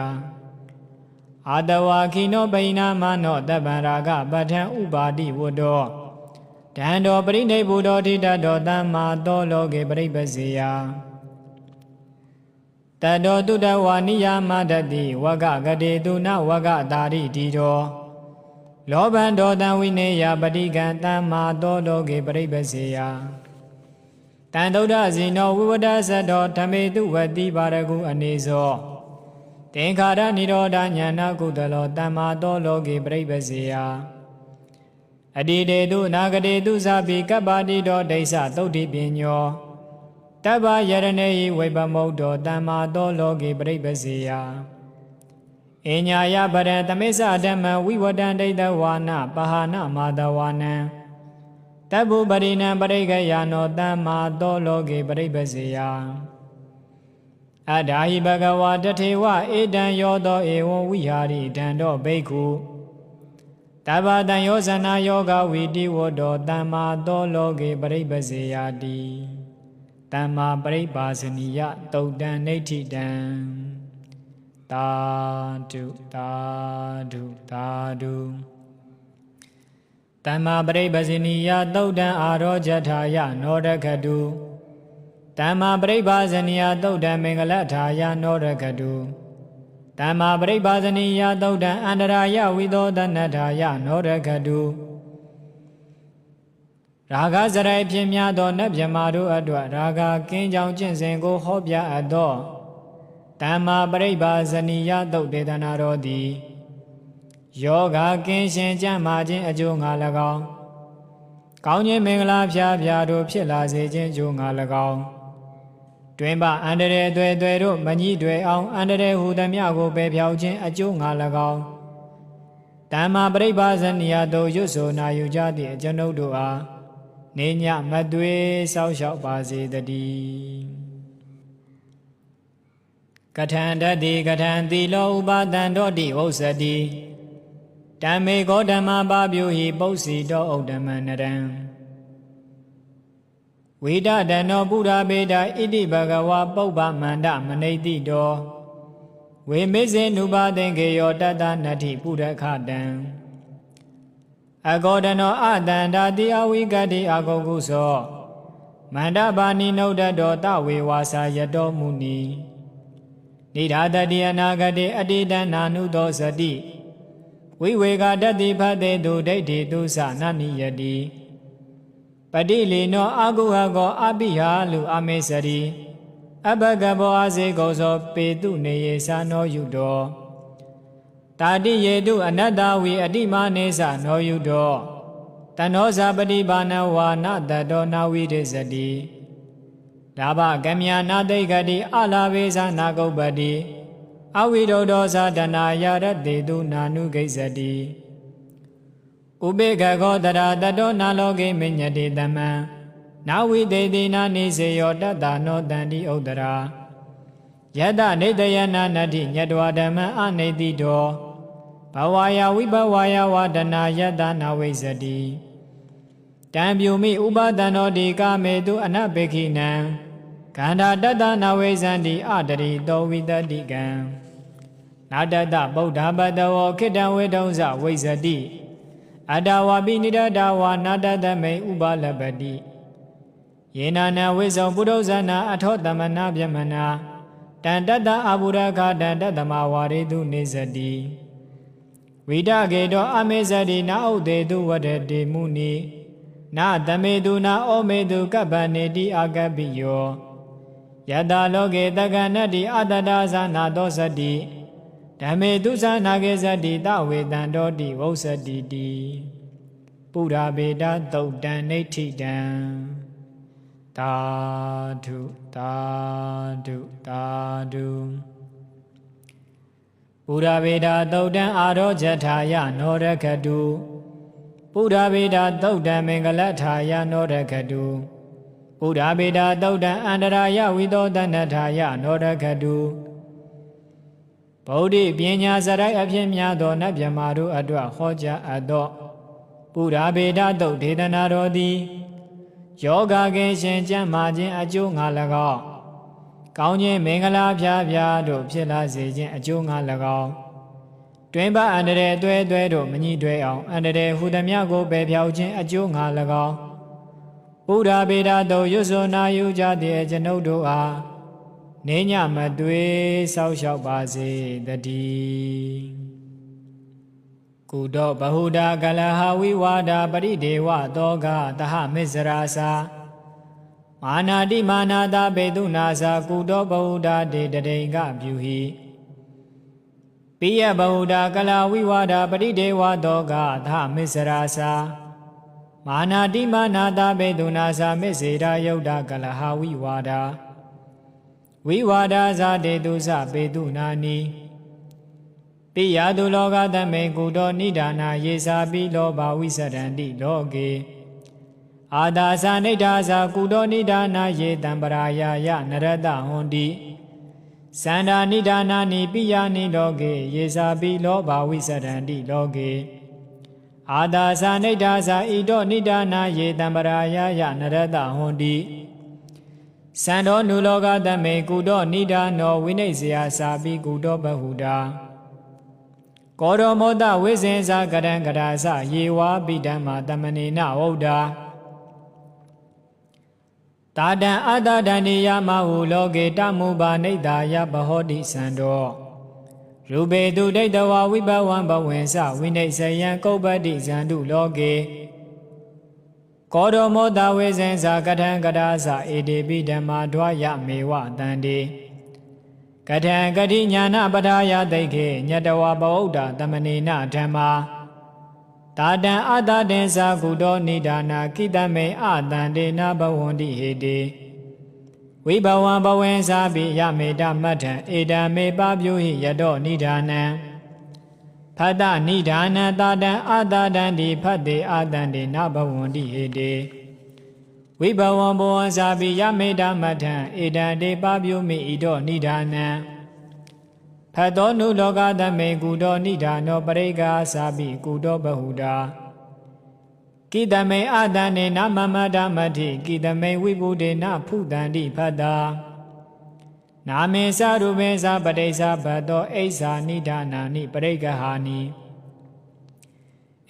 အာတဝါခိနောပိဏမနောတပ္ပံရာဂပဋ္ဌံဥပါတိဝတ္တောဒန္တောပရိနိဗ္ဗုတောထိတတောတမ္မာတောလောကေပရိပစေယတတောတုတဝါနိယမတတိဝဂဂတေတုနဝဂတာရိတိတောလောဘံဒေါတံဝိနေယပတိကံတမ္မာတောလောကေပရိပစေယတန်တုဒ္ဒဇိနောဝိဝဒသတ္တောဓမေတုဝတိပါရကုအနေဇောသင်္ခါရនិရောဓဉာဏကုသလောတမ္မာတောလောကေပရိပစေယအတိတေတုနာဂတေတုသဗ္ဗိကပ္ပတိတောဒိဋ္ဌသုတ်တိပညောတဗ္ဗယရဏေယဝိပမုတ်တောတမ္မာတောလောကေပရိပစေယအညာယပရံသမိစ္ဆဓမ္မဝိဝတံဒိဋ္ဌဝါနပဟာနမာတဝါနံတဗ္ဗုပရိဏံပရိက္ခယာနောတမ္မာတောလောကေပရိပစေယအဒါဟိဘဂဝါတထေဝဧတံယောသောဧဝံဝိဟာရိတံတောဘိက္ခုတဗ္ဗတံယောဇနာယောဂဝီတိဝတ္တောတမ္မာတောလောကေပရိပစေယတိတမ္မာပရိပါဇနိယတုတ်တံနိဋ္ဌိတံသာဓုသာဓုသာဓုတမ္မာပရိပဇနိယတုတ်တံအာရောဇထာယနောရခတုတမ္မာပရိပါဇနိယတုတ်တံမင်္ဂလထာယနောရခတုတမ္မာပရိပါဇနိယတုတ်တံအန္တရာယဝိသောတနထာယနောရခတုရာဂစရိုက်ဖြင့်များသောနတ်မြမာတို့အတွက်ရာဂကင်းကြောင်ကျင့်စဉ်ကိုဟောပြအပ်သောတမ္မာပရိပါဇနိယတုတ်ဒေသနာတော်သည်ယောဂကင်းရှင်ကျမ်းမာခြင်းအကျိုးငါ၎င်းကောင်းခြင်းမင်္ဂလာဖြာဖြာတို့ဖြစ်လာစေခြင်းအကျိုးငါ၎င်းတွင်ပအန္တရာယ်တွေတို့မညှိတွေအောင်အန္တရာယ်ဟူသည်များကိုပယ်ဖြောက်ခြင်းအကျိုးငါ၎င်းတမ္မာပရိပါဇနိယတုတ်ရွတ်ဆိုနာယူကြသည့်အကျွန်ုပ်တို့အားနေညမသွေဆောက်ရှောက်ပါစေတည်းကထံတတိကထံသီလောဥပါတံတောတိဝုစ္စတိဓမ္မေကောဓမ္မပါပြုဟိပု္စီတောဥဒ္ဓမနရံဝိဒဒနောပုရာပေတာဣတိဘဂဝါပုပ္ပမန္တမနိတိတောဝေမေဇေနုပါသင်္ကေယောတတနတ္ထိပုရခတံအဂောဒနောအတန္တာတိအဝိကတိအဂုကုသောမန္တပါဏိနုဒ္ဒတောတဝေဝါစာယတောမုနီနိဒာတတိအနာဂတိအတိတနာနုသောစတိဝိဝေကတတိဖတေတုဒိဋ္ဌိတုသနနိယတိပတိလီနောအာဂုဟကောအပိဟာလူအမေစရိအဘဂဘောအာစေကောသောပေတုနေယေသာနောယုတောတာတိယေတုအနတ္တဝိအတိမာနေသနောယုတောတနောဇာပတိဘာနဝါနတတောနာဝိဒေဇတိဒါဘကမြာနာတိဂတိအလာဝေသနာကုပ္ပတိအဝိဒုဒောသဒနာယရတေတုနာနုဂိဇတိဥပေက္ခောတရာတတောနာလောကိမညတိတမံနာဝိတေတိနာနိစေယောတတနောတန္တိဥဒ္ဒရာယတနေတယနာနတ္တိညတဝဓမ္မအနိတိတောဘဝယဝိဘဝယဝဒနာယတနာဝိဇတိတံပြုမိဥပဒနောတိကာမေတုအနပေခိနံခန္ဓာတတနာဝိဇန္တိအတရိတောဝိတတိကံနာတတဗုဒ္ဓဘတဝောခိတံဝေတုံဇဝိဇတိအတဝါပိနိဒတဝါနာတတမေဥပလပတိ ယေနာနာဝိဇောပုရုဇာနာအထောတမနာဗျမနာတန်တတအဘုရခတန်တတမဝါရေတုနေဇတိဝိဒကေတောအမေဇတိနာဥဒေတုဝရတေမုနိနာတမေတုနာဩမေတုကပ္ပနေတိအာကပိယောယတလောကေတက္ကနတိအတ္တဒါဇာနာသောစတိဓမ္မေတုဇာနာကေဇတိတဝေတံတောတိဝုစတိတိပုရာဗေဒသုတ်တံနေဋ္ဌိတံသာဓုသာဓုသာဓုပုရာဗေဒသုတ်တံအာရောဇထာယနောရခတုပုရာဗေဒသုတ်တံမင်္ဂလထာယနောရခတုပုရာဗေဒသုတ်တံအန္တရာယဝိသောတဏ္ဍထာယနောရခတုဗုဒ္ဓပညာစရိုက်အဖြစ်များသောနတ်မြမာတို့အတွက်ဟောကြားအပ်သောပုရာဗေဒသုတ်ဒေသနာတော်သည်ယောဂကင်းရှင်ကျမ်းမာခြင်းအကျိုးငါ၎င်းကောင်းခြင်းမင်္ဂလာဖြားဖြားတို့ဖြစ်လာစေခြင်းအကျိုးငါ၎င်းတွင်ပအန္တရာယ်တွဲတွဲတို့မညှိတွဲအောင်အန္တရာယ်ဟူသည်များကိုပယ်ဖြောက်ခြင်းအကျိုးငါ၎င်းပုရာဗေဒသုတ်ရွတ်ဆိုနာယူကြသည့်ကျွန်ုပ်တို့အားနေညမသွေဆောက်ရှောက်ပါစေတည်းကုတောဘဟုတာကလဟဝိဝါဒပရိဒေဝသောကသဟမစ္ဆရာစာမာနာတိမာနာတာဘေတုနာစာကုတောဘဟုတာဒေတတိန်ကပြုဟိပိယဘဟုတာကလဝိဝါဒပရိဒေဝသောကသဟမစ္ဆရာစာမာနာတိမာနာတာဘေတုနာစာမစ္စေရာယုတ်တာကလဟဝိဝါဒဝိဝါဒဇာတေတုစပေတုနာနိပိယတုလောကသမေကုတောနိဒာနာယေစာပိလောဘဝိစရန္တိလောကေအာဒါသနိဒာဇာကုတောနိဒာနာယေတံပရာယာယနရတဟွန်တိသန္တာနိဒာနာနိပိယနိလောကေယေစာပိလောဘဝိစရန္တိလောကေအာဒါသနိဒာဇာဣတောနိဒာနာယေတံပရာယာယနရတဟွန်တိစန္တောနုလောကသမေကုတောနိဒာနောဝိနိစ္စယာစာပိကုတောဘဟုတာကောရောမောတဝိဇင်္ဇာကရံကရာစယေဝါပိဓမ္မာတမနေနဝௌဒာတာတံအတ္တဒန္တိယမဟုလောကေတမုပါနိဒာယဘဟောတိစန္တောရူပေတုဒိဋ္ဌဝဝိဘဝံဘဝင်္စဝိနိစ္စယံကုပ္ပတိဇန္တုလောကေကောရောမောတဝိဇင်္ဇာကထံကရာစဧတေပိဓမ္မာဒွာယမေဝတန္တိကထံကတိညာနာပထာယသိခေညတဝဘဝုဒ္ဓတမနေနဓမ္မာတာတံအတ္တတင်္စာကုတောနိဒာနာကိတမေအတန္တေနဘဝန္တိဟေတေဝိဘဝံဘဝင်းစာပိယမေတမတ္ထံဧတံမေပပြုဟိယတောနိဒာနံဖတ္တနိဒာနံတာတံအတ္တတန္တိဖတ်တေအတန္တေနဘဝန္တိဟေတေဝိဘဝံဘဝံစာပိယမေတမတ္ထံဧတံတေပပြုမိဣတောနိဒာနံဖတ်သောနုလောကသမေကုတောနိဒာနောပရိက္ခာစာပိကုတောဘဟုတာကိတမေအတန္တေနမမတမတ္ထိကိတမေဝိပုဒေနဖုတန္တိဖတ္တာနာမေသရူပေသပတိစ္ဆဘတ်သောအိစ္ဆာနိဒာနာနိပရိက္ခဟာနိ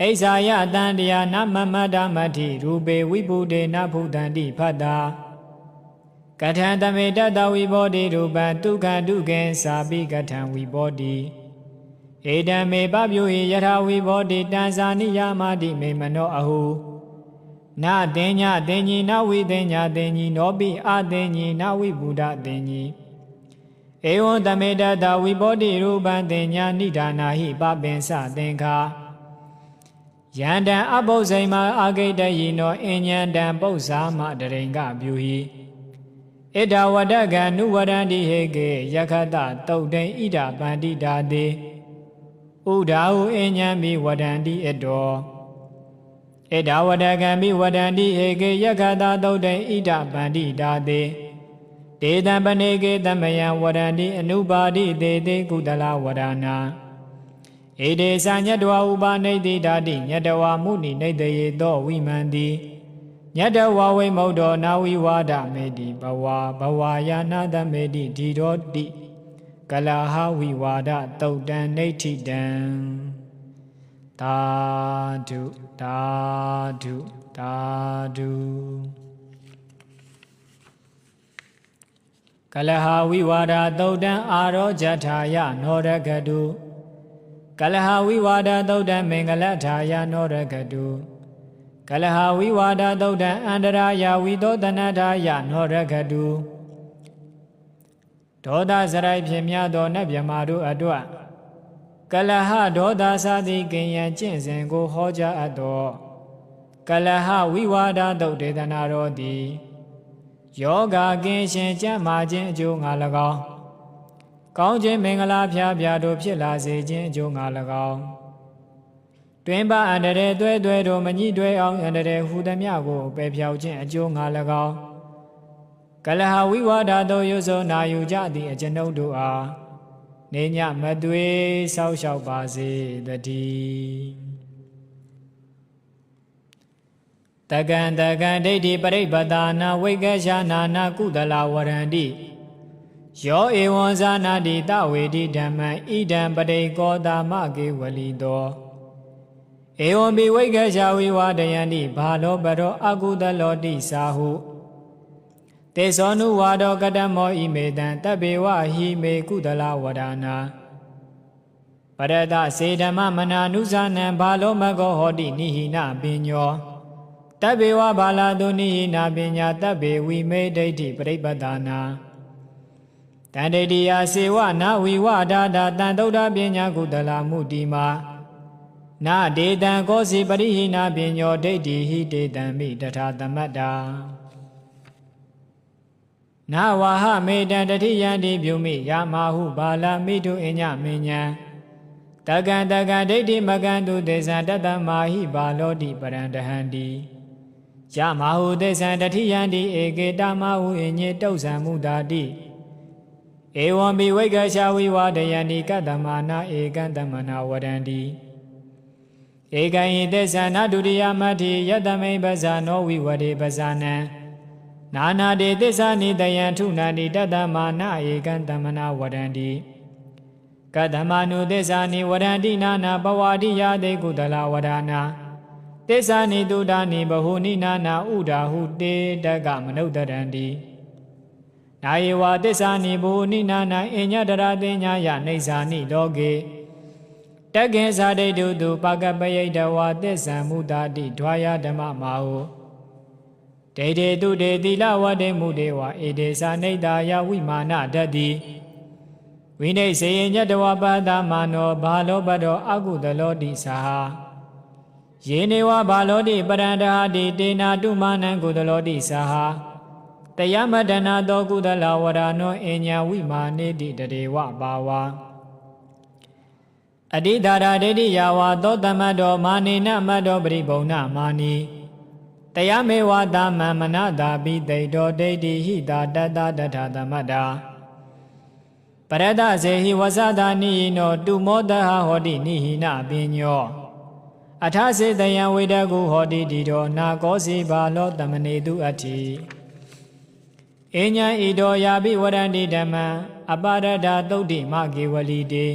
အိစ္ဆာယတန္တယာနမမတမတ္ထိရူပေဝိပုဒေနဖုတန္တိဖတ္တာကထံတမေတတဝိဘောတိရူပံဒုက္ခဒုက္ခေသာပိကထံဝိဘောတိဧတံမေပပြုဟိယထာဝိဘောတိတံဇာနိယမတိမေမနောအဟုနာတင်ညတင်ညီနဝိတင်ညတင်ညီနောပိအတင်ညီနဝိဗုဒ္ဓတင်ညီဧဝံတမေတတဝိဘောတိရူပံတင်ညာနိဒာနာဟိပပင်စသင်္ခာယန္တံအပု္ပ္ပဇိမာအာဂိတယိနောအဉ္ဉံတံပု္ပ္ပာမတရိင်္ဂပြုဟိဣဒဝတကံနုဝရန္တိဟေကေယခတတုတ်တိဣဒပန္တိတာတိဥဒါဟုအဉ္ဉံမိဝရန္တိအတောဣဒဝတကံမိဝရန္တိဟေကေယခတတုတ်တိဣဒပန္တိတာတိဒေတံပနေကေတမယံဝရန္တိအနုပါတိတေတေကုတလဝရဏာဧတေသညတဝဥပနိတိဓာတိညတဝမုနိနေတယေသောဝိမန္တိညတဝဝိမုဒ္ဒောနာဝိဝါဒမေတိဘဝဘဝယာနာတမေတိဒီရောတိကလဟဝိဝါဒတုတ်တံနေဋ္ဌိတံသာဓုသာဓုသာဓု လဟဝိဝါဒသုတ်တံအာရောဇထာယနောရကတုကလဟဝိဝါဒသုတ်တံမင်္ဂလထာယနောရကတုကလဟဝိဝါဒသုတ်တံအန္တရာယဝိသောတနထာယနောရကတုဒေါသစရိုက်ဖြင့်များသောနတ်မြမာတို့အတွက်ကလဟဒေါသစာသည်ကင်ယံကျင့်စဉ်ကိုဟောကြားအပ်သောကလဟဝိဝါဒသုတ်ဒေသနာတော်သည်ယောဂကင်းရှင်ကျမ်းမာခြင်းအကျိုးငါ၎င်းကောင်းခြင်းမင်္ဂလာဖျားဖျားတို့ဖြစ်လာစေခြင်းအကျိုးငါ၎င်းတွင်ပါအန္တရာယ်တွဲတို့မညှိတွဲအောင်အန္တရာယ်ဟူသည်များကိုပယ်ဖြောက်ခြင်းအကျိုးငါ၎င်းကလဟဝိဝါဒသို့ရွဆိုနာယူကြသည့်အကျွန်ုပ်တို့အားနေညမသွေဆောက်ရှောက်ပါစေတည်းတကံဒိဋ္ဌိပရိပတ္တာနာဝိကရှာနာနာကုသလဝရန္တိယောဧဝံဇာနာတိတဝေတိဓမ္မံဣဒံပရိကောတာမကေဝလိတောဧဝံပိဝိကရှာဝိဝါဒယန္တိဘာလောပရောအကုသလောတိစာဟုတေသောနုဝါဒောကတမောဣမေတံတဗ္ဗေဝဟိမေကုသလဝဒနာပရတစေဓမ္မမနာနုဇာနံဘာလောမကောဟောတိနိဟိနပညောတဗ္ဗေဝဘာလာတုနိဟိနာပညာတဗ္ဗေဝိမေဒိဋ္ဌိပရိပတ္တာနာတန္တေတိယစေဝနာဝိဝဒါဒတန်တုဒ္ဓပညာကုသလမှုတိမာနာဒေတံကောစီပရိဟိနာပညောဒိဋ္ဌိဟိတေတံမိတထာသမတ္တာနာဝါဟမေတံတတိယံတိပြုမိယာမဟုဘာလာမိတုအညမဉ္ဉံတကံဒိဋ္ဌိမကံတုသေဇံတတမာဟိဘာလောတိပရံတဟံတိယမဟုသေဇံတတိယံတိဧကေတမဟုအညေတုဇံမုဒာတိဧဝံပိဝိကရှာဝိဝါဒယန္တိကတမနာဧကံတမနာဝရန္တိဧကံဟိသေဇံနာဒုတိယမတ္ထိယတမိပဇာနောဝိဝရေပဇာနံနာနာတေသစ္စာနိတယံထုနာတိတတမာနာဧကံတမနာဝရန္တိကတမနုသစ္စာနိဝရန္တိနာနာပဝါတိယတေကုသလဝရဏာသစ္စာနိတုဒာနိဘဟုနိနာနာဥဒါဟုတေတကမနုဿရန္တိနာယေဝသစ္စာနိဘဟုနိနာနာအညတရာတိညာယနေဇာနိလောကေတကေဇာဒိတုတုပကပယိတဝသစ္ဆံမုဒာတိဒွာယဓမ္မမာဟုဒေတေတုတေသီလဝတေမုတေဝဧတေသာနိတ္တာယဝိမာနတတိဝိနိစေယညတဝပါဒမာနောဘာလောပတောအကုသလောတိသာယေနေဝဘာလောတိပရန္တဟာတိတေနာတုမာနံကုသလောတိသာတယမတနာတောကုသလဝရနောအညာဝိမာနေတိတရေဝပါဝါအတိဒါရဒိဋ္ဌိယဝါသောတမတောမာနေနမတောပရိဘုံနမာနီတရားမေဝတာမမနတာပိတိတောဒိဋ္ဌိဟိတာတတတထသမတ္တာပရတစေဟိဝသတာနိဟိနောတုမောတဟဟောတိနိဟိနပညောအထစေတယံဝေဒကုဟောတိတိတောနာကောစီဘာလောတမနေတုအတ္ထိအညံဣတောယာပိဝရန္တိဓမ္မံအပါရဒသုတ်တိမကေဝလိတေ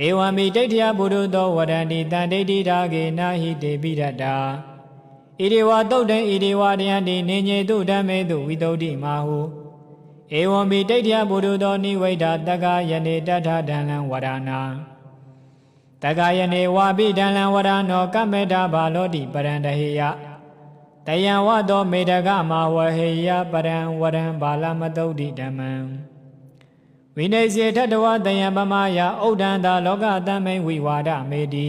ဧဝံမိဒိဋ္ဌိယပုရုသောဝရန္တိတံဒိဋ္ဌိရာဂေနာဟိတေပိရတ္တာဣရိဝသုတ်တံဣရိဝတယံတိနေညေတုဓမ္မေတုဝိသုဒ္ဓိမာဟုဧဝံပိဒိဋ္ဌိယပုရုသောနိဝိဒတက္ကယနေတထဒံလံဝရဏာတက္ကယနေဝပိဒံလံဝရဏောကမေတ္တာဘာလောတိပရန္တဟေယတယံဝသောမေတကမဝဟေယပရံဝရံဘာလမတုတ်တိဓမ္မံဝိနေစေထတဝတယံပမယဩဒ္ဒန္တာလောကတမိန်ဝိဝါဒမေတိ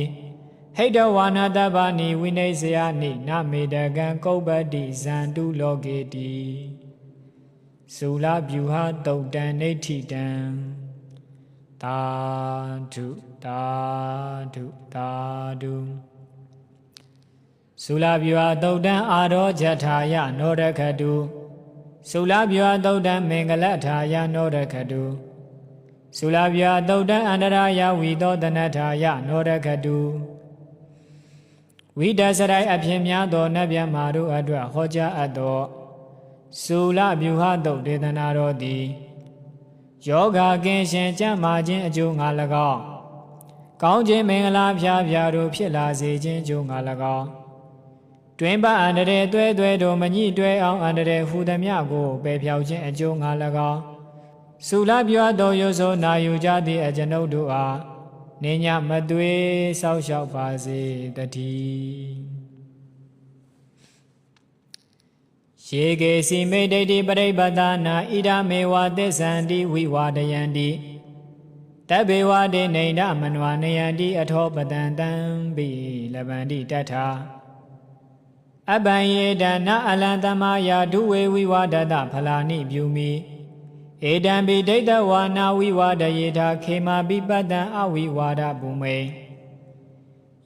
ဟိတဝါနာတဗ္ဗနိဝိနေစယနိနမေတကံကုပ္ပတိဇန္တုလောကေတိဇူလဗျူဟာတုတ်တံနေဋ္ဌိတံသာဓုသာဓုသာဓုဇူလဗျူဟာတုတ်တံအာရောဇထာယနောရခတုဇူလဗျူဟာတုတ်တံမင်္ဂလထာယနောရခတုဇူလဗျူဟာတုတ်တံအန္တရာယဝီသောတနထာယနောရခတုဝိဒစရိုက်အဖြစ်များသောနတ်ဗျမာတို့အတွက်ဟောကြားအပ်သောဇူလဗျူဟာတုတ်ဒေသနာတော်သည်ယောဂကင်းရှင်ကျမ်းမာခြင်းအကျိုးငါ၎င်းကောင်းခြင်းမင်္ဂလာဖျားဖျားတို့ဖြစ်လာစေခြင်းအကျိုးငါ၎င်းတွင်ပါအန္တရာယ်တွဲတို့မညှိတွဲအောင်အန္တရာယ်ဟူသည်များကိုပယ်ဖြောက်ခြင်းအကျိုးငါ၎င်း စုလပြတော်ရွဆိုနာယူကြသည့်အကျွန်ုပ်တို့အားနေညမသွေဆောက်ရှောက်ပါစေတည်းရေကေစီမေတ္တိပရိပတနာဣဒမေဝသစ္ဆန္တိဝိဝါဒယန္တိတဗ္ဗေဝတေနေနမနဝနယန္တိအထောပတံတံပိလဗန္တိတထာအပံယေဒနာအလံတမယာဒုဝေဝိဝါဒတဖလာနိပြုမိဧတံပိဒိဋ္ဌဝါနာဝိဝါဒယေထာခေမာပိပတံအဝိဝါဒပုမေ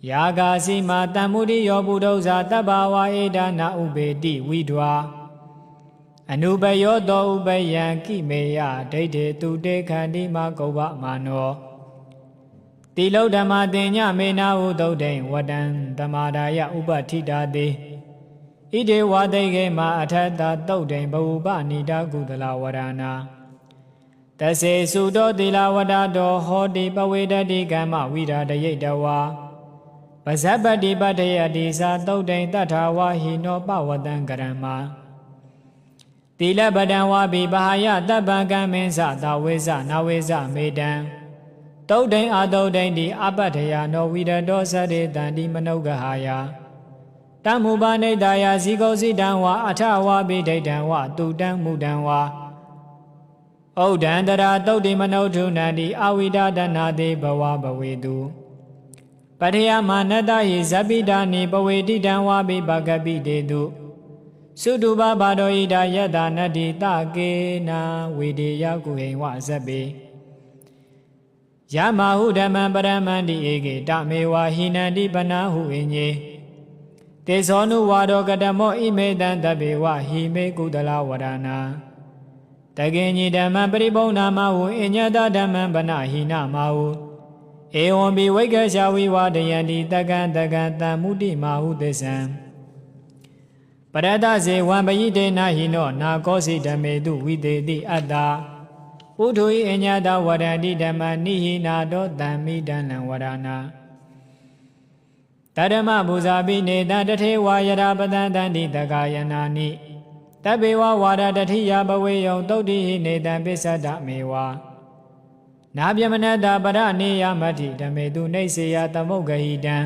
ယာဂာစီမာတမ္မုဒိယောပုဒုဇာတဗ္ဗဝါဧဒနာဥပေတိဝိဒွာအနုပယောတောဥပယံကိမေယဒိဋ္ဌေတုတေခန္တိမကုဗ္ဗမာနောတိလုဓမ္မတင်ညမေနာဟုသုတ်တိဝတံသမာဒါယဥပထိတာတိဣဒေဝသိကေမအထတသုတ်တိဘဝပနိဒကုသလဝရဏာတစေစုတောတိလဝဒတောဟောတိပဝေဒတိကမ္မဝိရာတရိတဝါပဇပတိပတ္ထယတိသာသုတ်တိတထာဝဟိနောပဝတံကရမတိလပဒံဝါပိပဟာယတပ္ပံကမ္မင်းစသာဝေဇနာဝေဇမေတံသုတ်တိအသုတ်တိတိအပတ္ထယနောဝိရတောသရေတံတိမနုဂဟာယတမ္မုပနိဒာယဇီကောစိတံဝါအထဝါပိဒိဋ္ဌံဝတုတံမုတံဝါဩဒန္တရာသုတ်တိမနုထုနန္တိအဝိဒဒနာတိဘဝဘဝေတုပတ္ထယမနတယိဇပိတာနိပဝေတိတံဝါပိပကပိတေတုသုတုပဘာဒောဣဒယတနတ္တိတကေနာဝေဒေယကုဟိဝဇပိယမဟုဓမ္မံပရမန္တိဧကေတမေဝဟိနန္တိပနာဟုအညေတေဇောနုဝါဒောကတမောဣမေတံတဗေဝဟိမေကုသလဝရဏာတကေညိဓမ္မပရိပုံနာမဟုအညတဓမ္မံပနဟိနမဟုဧဝံပိဝိကရှာဝိဝါဒယန္တိတကံတမ္မုတိမဟုသစ္စံပရတဇေဝံပယိတေနဟိနောနာကောစိဓမေတုဝိတေတိအတ္တာဥထုဤအညတဝရန္တိဓမ္မနိဟိနာတောတံမိဒံလံဝရဏာတဓမ္မပူဇာပိနေတတထေဝါယရာပတံတန္တိတကာယနာနိတဗ္ဗေဝဝါဒတထိယဘဝေယံသုတ်တိဟိနေတံပိစ္ဆဒမေဝါနာပြမနတပရနေယမတ္ထိဓမေတုနေစေယသမုဂ္ဂဟိတံ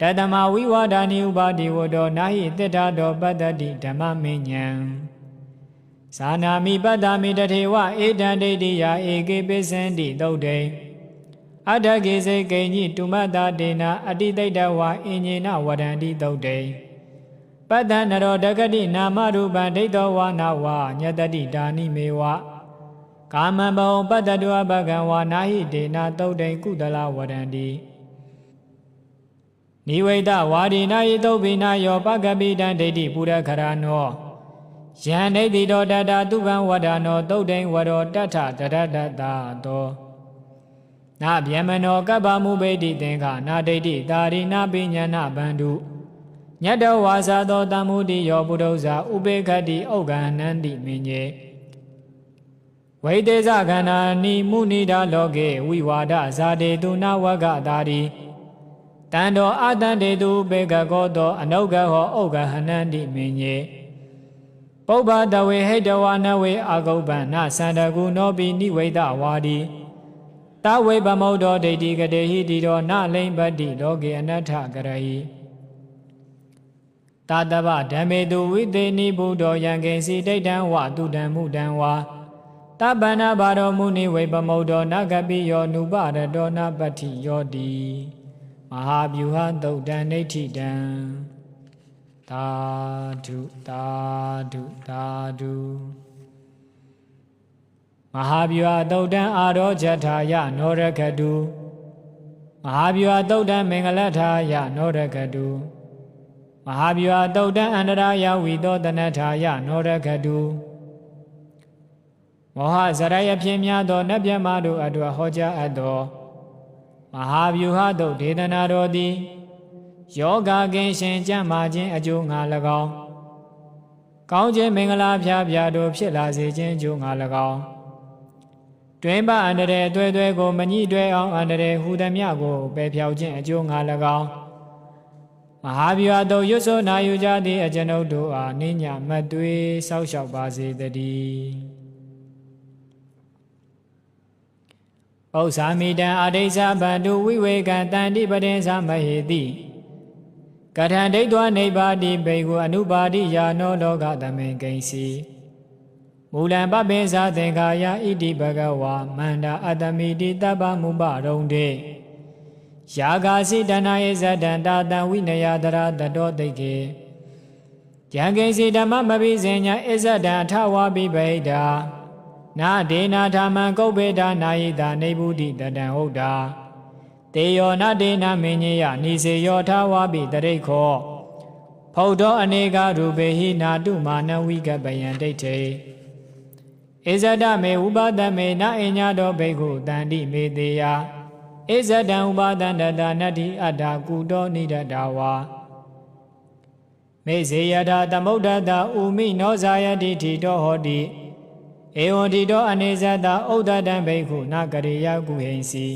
တတမဝိဝါဒာနိဥပါတိဝတောနာဟိတိတ္ထာတောပတ္တတိဓမ္မမဉ္ဉံဇာနာမိပတ္တမိတထေဝဧတံဒိဋ္ဌိယဧကေပိစန္တိသုတ်တေအတ္တကေစေကိညိတုမတ္တတေနအတိတိတ္တဝါအင်ညေနဝရန္တိသုတ်တေပတ္တနရောတကတိနာမရူပံဒိဋ္ဌောဝါနာဝါညတတိဒါနိမေဝကာမံဘောပတ္တတုအဘဂံဝါနာဟိတေနသုတ်တေကုသလဝရန္တိနိဝိတဝါဒီနာယိသုတ်ပိနာယောပကပိတံဒိဋ္ဌိပုရခရနောယံဒိဋ္ဌိတောတတတုဗံဝဒနောသုတ်တေဝရောတထတရတတတောနာဗျမနောကပ္ပမုပိတိသင်္ခနာဒိဋ္ဌိတာရိနာပိညာဏဗန္ဓုညတ္တဝါစာသောတမ္မုတိယောပုဒုဇာဥပေခတိဩဃနန္တိမင်းညေဝိတေဇခန္ဓာနိမုနိဒာလောကေဝိဝါဒဇာတေတုနာဝဂတာရိတံတော်အတန္တေတုပေကကောတောအနုဂဟောဩဃဟနန္တိမင်းညေပုပ္ပတဝေဟိတဝနဝေအာဂုပ္ပန္နသန္တကုနောပိနိဝိတဝါဒီတဝေပမုဒ္ဒောဒိဋ္ဌိကတေဟိတိတောနလိမ္ပတ္တိလောကေအနတ္ထကရဟိတတဗဓမ္မေတုဝိသေနိဘုဒ္ဓောယံကေစီဒိဋ္ဌံဝတုတံမုတံဝါတပ္ပန္နဘာရောမုနိဝေပမုဒ္ဒောနဂပိယောနုပရတောနပတ္ထိယောတိမဟာဗျူဟသုတ်တံနိဋ္ဌိတံသာဓုသာဓုသာဓုမဟာဗျူဟသုတ်တံအာရောဇထာယနောရခတုမဟာဗျူဟသုတ်တံမင်္ဂလထာယနောရခတုမဟာဗျူဟသုတ်တံအန္တရာယဝိသောတနထာယနောရခတုမောဟဇရယဖြင့်များသောနတ်မြတ်မတို့အတွက်ဟောကြားအပ်သောမဟာဗျူဟသုတ်ဒေသနာတော်သည်ယောဂကင်းရှင်ကြံ့မာခြင်းအကျိုးငါ၎င်းကောင်းခြင်းမင်္ဂလာဖျားဖျားတို့ဖြစ်လာစေခြင်းအကျိုးငါ၎င်းတွင်ပအန္တရာယ်တွဲတွဲကိုမညှိတွဲအောင်အန္တရာယ်ဟူသည်မြကိုပယ်ဖြောက်ခြင်းအကျိုးငါ၎င်းမဟာဗျူဟာသို့ရွတ်ဆိုနာယူကြသည့်အကျွန်ုပ်တို့အားနိညာမတ်သွေးဆောက်ရှောက်ပါစေတည်း ဩဇာမိတံအာဒိသဗန္တုဝိဝေကံတန္တိပတိသမဟေတိကထံဒိဋ္ဌဝနိဗ္ဗာတိဘေကုအနုပါတိယာနောလောကသမိန်ကိဉ္စီမူလံပပိသသင်္ခာယဣတိဘဂဝါမန္တာအတ္တမိတိတပ္ပမုပရုံတေယာဂာစိတနာယေဇတံတာတံဝိနယတရတတောတိကေယံကိဉ္စီဓမ္မမပိစဉ္ညာဣဇတံအထဝါပိဗိဒာနာဒေနာဓမ္မံကုပ္ပေတာနာယိတာနေဗုဒိတတံဟုတ်တာတေယောနဒေနာမင်းကြီးယနိစေယောထဝါပိတရိခောဖௌတောအနေကရူပေဟိနာတုမာနဝိကပယံဒိဋ္ဌေဣဇဒမေဥပါဒမေနအညတောဘိက္ခုတန္တိမေတေယဣဇဒံဥပါဒန္တတနတ္တိအတ္တကုတောနိဒတဝါမေဇေယထာသမုဒ္ဒတဥမိနောဇာယတိထိတောဟောတိဧဝံထိတောအနေဇတဥဒ္ဒတံဘိက္ခုနာကရိယကုဟိဉ္စီ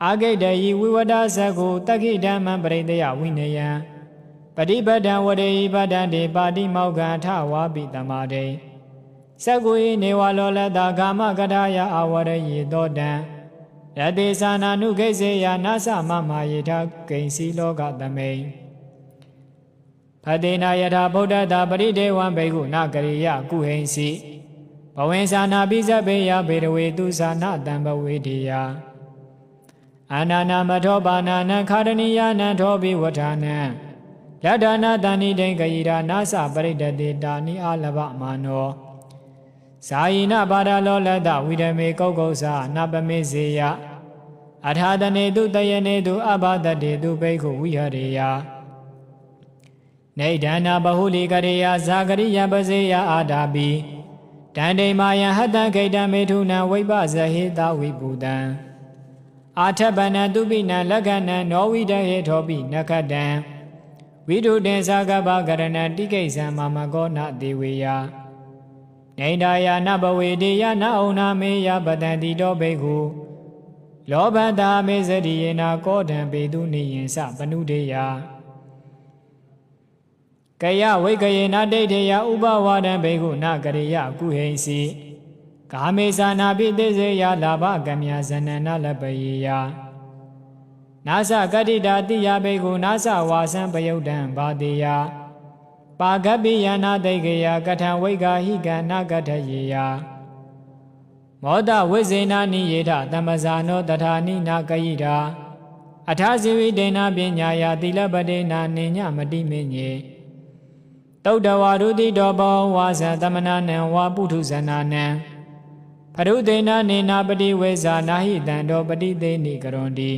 အာဂိတယိဝိဝဒသကုတက္ခိဓမ္မံပရိတယဝိနယံပฏิပဒံဝရေဟိပဒံတေပါတိမောက္ခထဝါပိတမတေသကုဟိနေဝလောလတကာမကထာယအဝရယေသောတံယတိသနာနုခိစေယနာသမမယေထကိဉ္စီလောကသမိန်ဖတေနာယထာဗုဒ္ဓတာပရိဒေဝံဘိက္ခုနာကရိယကုဟိဉ္စီဘဝင်္စာနာပိစပေယဘေရဝေသူသာနာတံဘဝေတိယအာနာနာမထောပါဏာနံခာရဏိယနံထောပိဝဋ္ဌာနံလတ္တနာတဏိတိဂယိရာနာသပရိတတေတာနိအာလဘမာနောဇာယိနပါဒလောလတ္တဝိရမေကုတ်ကုသနပမေစေယအထာတနေတုတယနေတုအဘဒတေတုဘိက္ခုဝိဟရေယနေဒနာဘဟုလိကရေယဇာဂရိယပစေယအာတာပိတန္တိမာယဟတံခိတံမေထုနံဝိပဇဟေတဝိပုတံအာထပနံတုပိနံလက္ခဏံနောဝိတဟေထောပိနခတံဝိတုတေသကပကရဏံတိကိစ္ဆံမမကောနဒေဝေယနေဒါယနဘဝေတေယနဩနာမေယပတံတိတောဘိက္ခုလောဘတာမေဇတိယေနာကောတံပေတုနိယင်္စပနုတေယကယဝိကယေနဒိဋ္ဌေယဥပဝါဒံဘိက္ခုနကရိယကုဟိဉ္စီကာမေသနာပိသေစေယလာဘကမြဇနနလပယေယနာသကတိတာတိယဘိက္ခုနာသဝါစံပယုတ်တံဘာတေယပါကပိယနာတိကေယကထံဝိကာဟိကနာကထယေယမောဒဝိဇေနာနိယေထသမ္ပဇာနောတထာနိနာကယိတာအထာဇိဝိတေနပညာယသီလပတေနာနိညမတိမေညေတုဒ္ဒဝါရုတိတောဘောဝါဇံသမနာနံဝါပုထုဇနာနံဖရုတေနနေနာပတိဝေဇာနာဟိတံတောပတိသေနိကရွန်တိ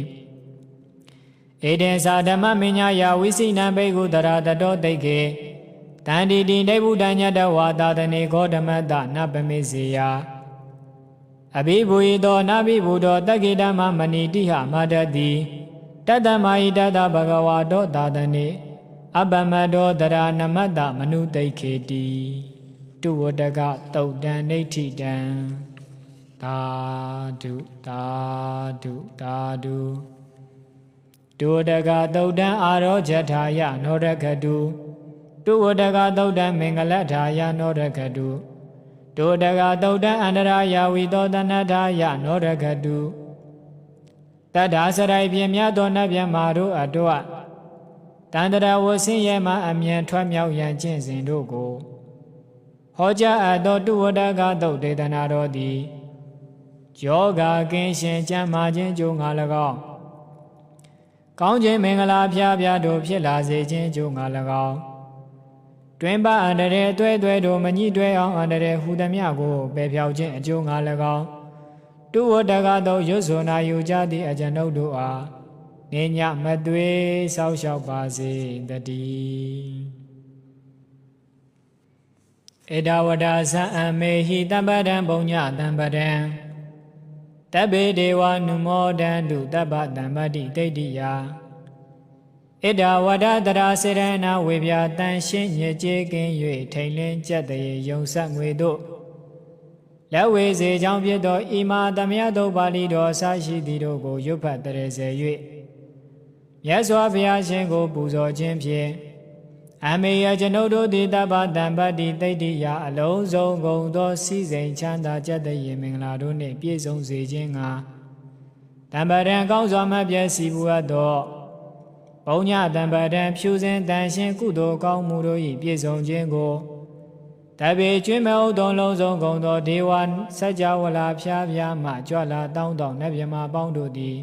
ဧတေသာဓမ္မမညာယဝိစိနံဘိက္ခုတရာတတောတိတ်ကေတန္တိတိနေဗုဒ္ဓညတဝါသာတနေခောဓမ္မတနပမေစေယအဘိဘူယတောနဘိဘူတောတက္ကိဓမ္မမဏိတိဟမတတိတတ္တမဟိတတဘဂဝါတောသာတနေအပမတောတရာနမတ္တမနုတိခေတိတုဝတကတုတ်တံနေဋ္ဌိတံသာဓုသာဓုသာဓုတုဝတကတုတ်တံအာရောဇထာယနောရခတုတုဝတကတုတ်တံမင်္ဂလထာယနောရခတုတုဝတကတုတ်တံအန္တရာယဝိသောတနထာယနောရခတုတတ္ထာစရိုက်ပြင်းများသောနတ်ဗျမာတို့အတွက်တန္တရာဝဆင်းရဲမှအမြန်ထွက်မြောက်ရန်ကျင့်စဉ်တို့ကိုဟောကြားအပ်သောတုဝတကသုတ်ဒေသနာတော်သည်ယောဂကင်းရှင်ကျမ်းမာခြင်းကြိုးငါ၎င်းကောင်းခြင်းမင်္ဂလာဖျားဖျားတို့ဖြစ်လာစေခြင်းကြိုးငါ၎င်းတွင်ပအန္တရာယ်တွဲတွဲတို့မညှိတွဲအောင်အန္တရာယ်ဟူသည်များကိုပယ်ဖြောက်ခြင်းအကျိုးငါ၎င်းတုဝတကသုတ်ရွတ်ဆိုနာယူကြသည့်အကျွန်ုပ်တို့အားနေညမသွေးဆောက်ရှောက်ပါစေတည်းဧဒဝဒသံအမေဟိတပ္ပဒံပုံညတံပဒံတဗ္ဗေဒေဝနုမောဒံတုတပ္ပတံပတိဒိဋ္ဌိယဧဒဝဒတရာစေရဏဝေပြတန်ရှင်းညကျေကင်း၍ထိန်လင်းကြက်တရေယုံဆက်ငွေတို့လက်ဝေစေကြောင့်ဖြစ်သောဤမာသမယတုပါဠိတော်အစရှိသည်တို့ကိုရွတ်ဖတ်တရေစေ၍မြတ်စွာဘုရားရှင်ကိုပူဇော်ခြင်းဖြင့် အမေယကျွန်ုပ်တို့သည်တပ္ပတံပတ္တိတိတ်တိယအလုံးစုံကုန်သောစီစိန်ချမ်းသာကြတည်မင်္ဂလာတို့နှင့်ပြည့်စုံစေခြင်းငှာတံပရံကောင်းစွာမှပြည့်စည်ဘူးအပ်သောဘုံညတံပရံဖြူစင်တန်ရှင်းကုသိုလ်ကောင်းမှုတို့၏ပြည့်စုံခြင်းကိုတပေကျွင်းမဲ့ဥဒုံလုံးစုံကုန်သောဒေဝစัจ java လာဖျားဖျားမှကြွလာတောင်းတောင်းနတ်မြမာပေါင်းတို့သည်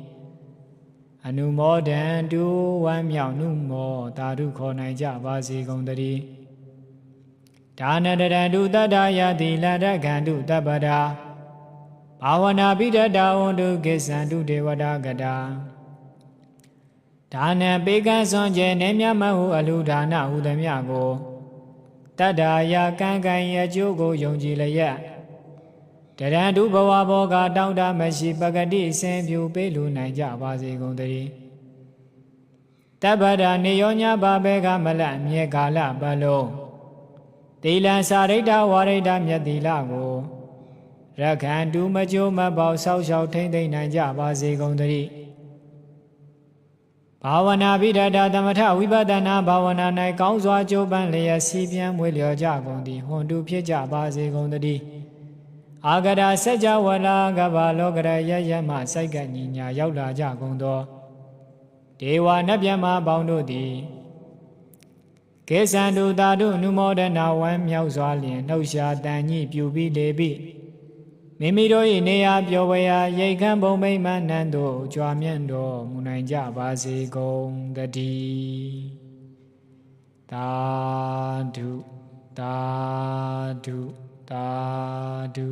အနုမောဒံတုဝမ်းမြောက်နှုမောသာဓုခေါ်နိုင်ကြပါစေကုန်သတည်းဒါနတရံတုတတ္တယတိလန္တခန္တုတပ္ပတာဘာဝနာပိဋကဝန္တုကိစ္ဆန္တုဒေဝတာကတာဒါနံပေကံစွန်ကျဲနေမြမဟုအလူဒါနဟုသမျှကိုတတ္တာယကံကံ၏အကျိုးကိုယုံကြည်လျက်တရံတုဘဝဘောကတောင်းတမရှိပဂတိအစဉ်ပြုပေးလူနိုင်ကြပါစေကုန်သတည်းတပ္ပတာနေယောညဘာဘေကမလအမြဲကာလပတ်လုံးသီလံစာရိတ္တဝါရိတ္တမြတ်သီလကိုရခန္တုမကြိုးမပေါဆောက်ရှောက်ထိမ့်သိမ့်နိုင်ကြပါစေကုန်သတည်းဘာဝနာပိဋကသမထဝိပဿနာဘာဝနာ၌ကောင်းစွာကြိုးပမ်းလျက်စီပြန်မွေလျော်ကြကုန်သည်ဟွန်တုဖြစ်ကြပါစေကုန်သတည်းအာဂရစัจ java လာကဘာလောကရယယမှစိုက်ကညီညာရောက်လာကြကုန်သောဒေဝနတ်မြတ်မပေါင်းတို့သည်ကေသန္တုသာဓုနုမောဒနာဝမ်းမြောက်စွာလျင်နှုတ်ရှာတန်ညိပြုပြီးလေပြီမိမိတို့၏နေရာပျော်ဝေရာရိတ်ခမ်းဘုံမိမ့်မှန်နှံတို့ကြွားမြတ်တော်မူနိုင်ကြပါစေကုန်သတည်းသာဓုသာဓုသာဓု